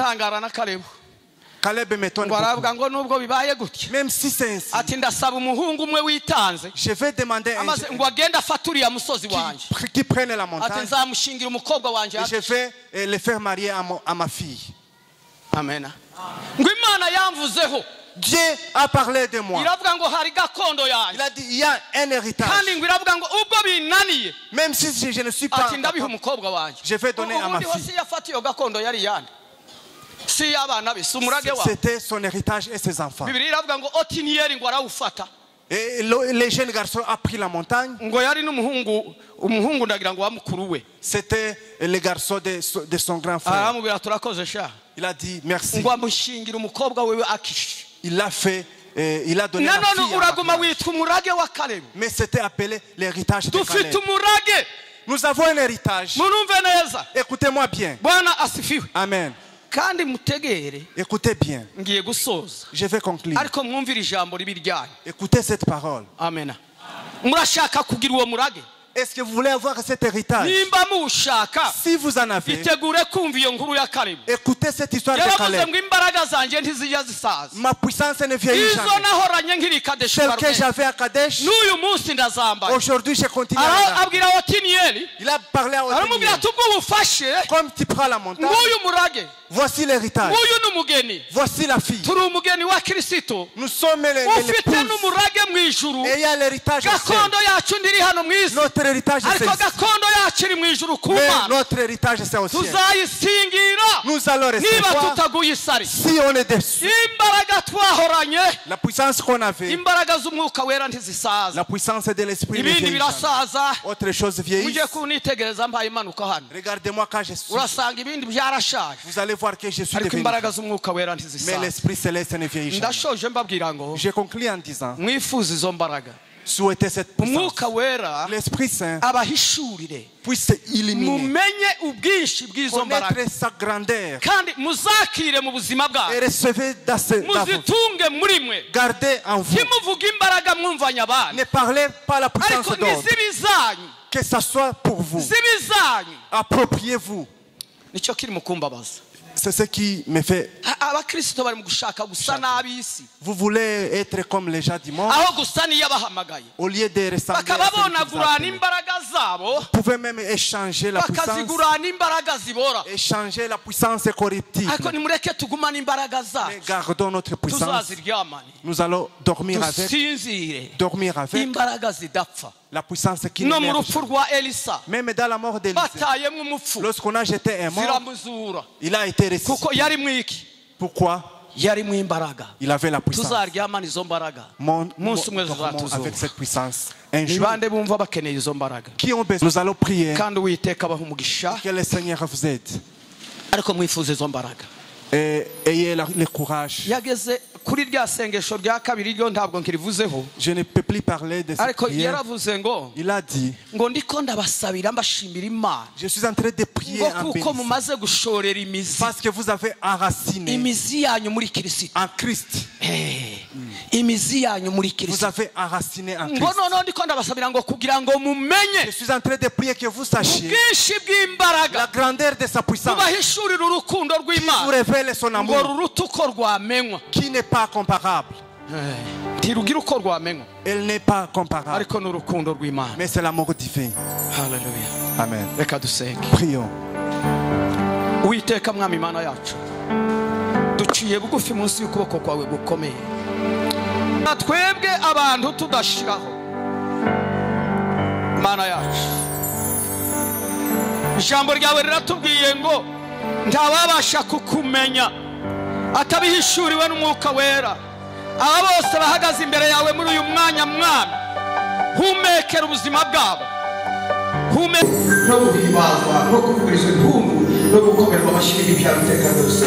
Caleb m'étonne beaucoup. Même si c'est ainsi, je vais demander qui prenne la montagne et je vais le faire marier à ma fille. Amen. Dieu a parlé de moi. Il a dit il y a un héritage. Même si je ne suis pas, je vais donner à ma fille. C'était son héritage et ses enfants. Et les jeunes garçons ont pris la montagne. C'était le garçon de son grand frère. Il a dit merci. Il l'a fait, il a donné la fille. Mais c'était appelé l'héritage de Caleb. Nous avons un héritage. Écoutez-moi bien. Amen. Écoutez bien. Je vais conclure. Écoutez cette parole. Amen. Est-ce que vous voulez avoir cet héritage? Si vous en avez, écoutez cette histoire de Caleb. Ma puissance ne vieillit jamais. Celle que j'avais à Kadesh, aujourd'hui je continue à la. Il a parlé à Othniel. Comme tu prends la montagne, voici l'héritage. Voici la fille. Nous sommes les épouses. Et il y a l'héritage au ciel. Notre héritage c'est ici. Mais notre héritage c'est au ciel. Nous allons recevoir si on est déçu. La puissance qu'on avait, la puissance de l'esprit ne vieillit jamais. Autre chose vieillit. Regardez-moi quand je suis. Vous allez voir que je suis devenu. Mais l'esprit céleste ne vieillit jamais. Je conclus en disant, souhaitez cette puissance. L'Esprit Saint puisse illuminer, connaître sa grandeur et recevez dans vous. Gardez en vous. Ne parlez pas la puissance d'autres. Que ça soit pour vous. Appropriez-vous. C'est ce qui me fait. Vous voulez être comme les gens du monde. Au lieu de ressembler à vous pouvez même échanger la puissance. Échanger la puissance corruptible. Mais gardons notre puissance. Nous allons dormir avec. Dormir avec. La puissance qui nous mène. Même dans la mort d'Élisée, lorsqu'on a jeté un mort, il a été ressuscité. Pourquoi? Il avait la puissance. Dormons avec cette puissance. Un jour, qui ont besoin? Nous allons prier que le Seigneur vous aide. Et ayez le courage. Je ne peux plus parler de cette prière. Il a dit, je suis en train de prier en bénissant parce que vous avez enraciné en Christ. Vous avez enraciné en Christ. Je suis en train de prier que vous sachiez la grandeur de sa puissance, qui vous révèle son amour, qui n'est pas comparable. Elle n'est pas comparable. Mais c'est l'amour divin. Hallelujah. Amen. Prions. Uwiteka mwami Imana yacu, duciye bugufi munsi y'ukuboko kwawe gukomeye. Twebwe abantu tudashiraho Mana yacu, ijambo ryawe riratubwiye ngo ntawabasha kukumenya atabihishuriwe n'umwuka wera. Aba bose bahagaze imbere yawe muri uyu mwanya mwami, humekera ubuzima bwabo, no guhimazwa no kuvugirizwa impundu no gukomerwa amashyi y'ibyaha iteka ryose.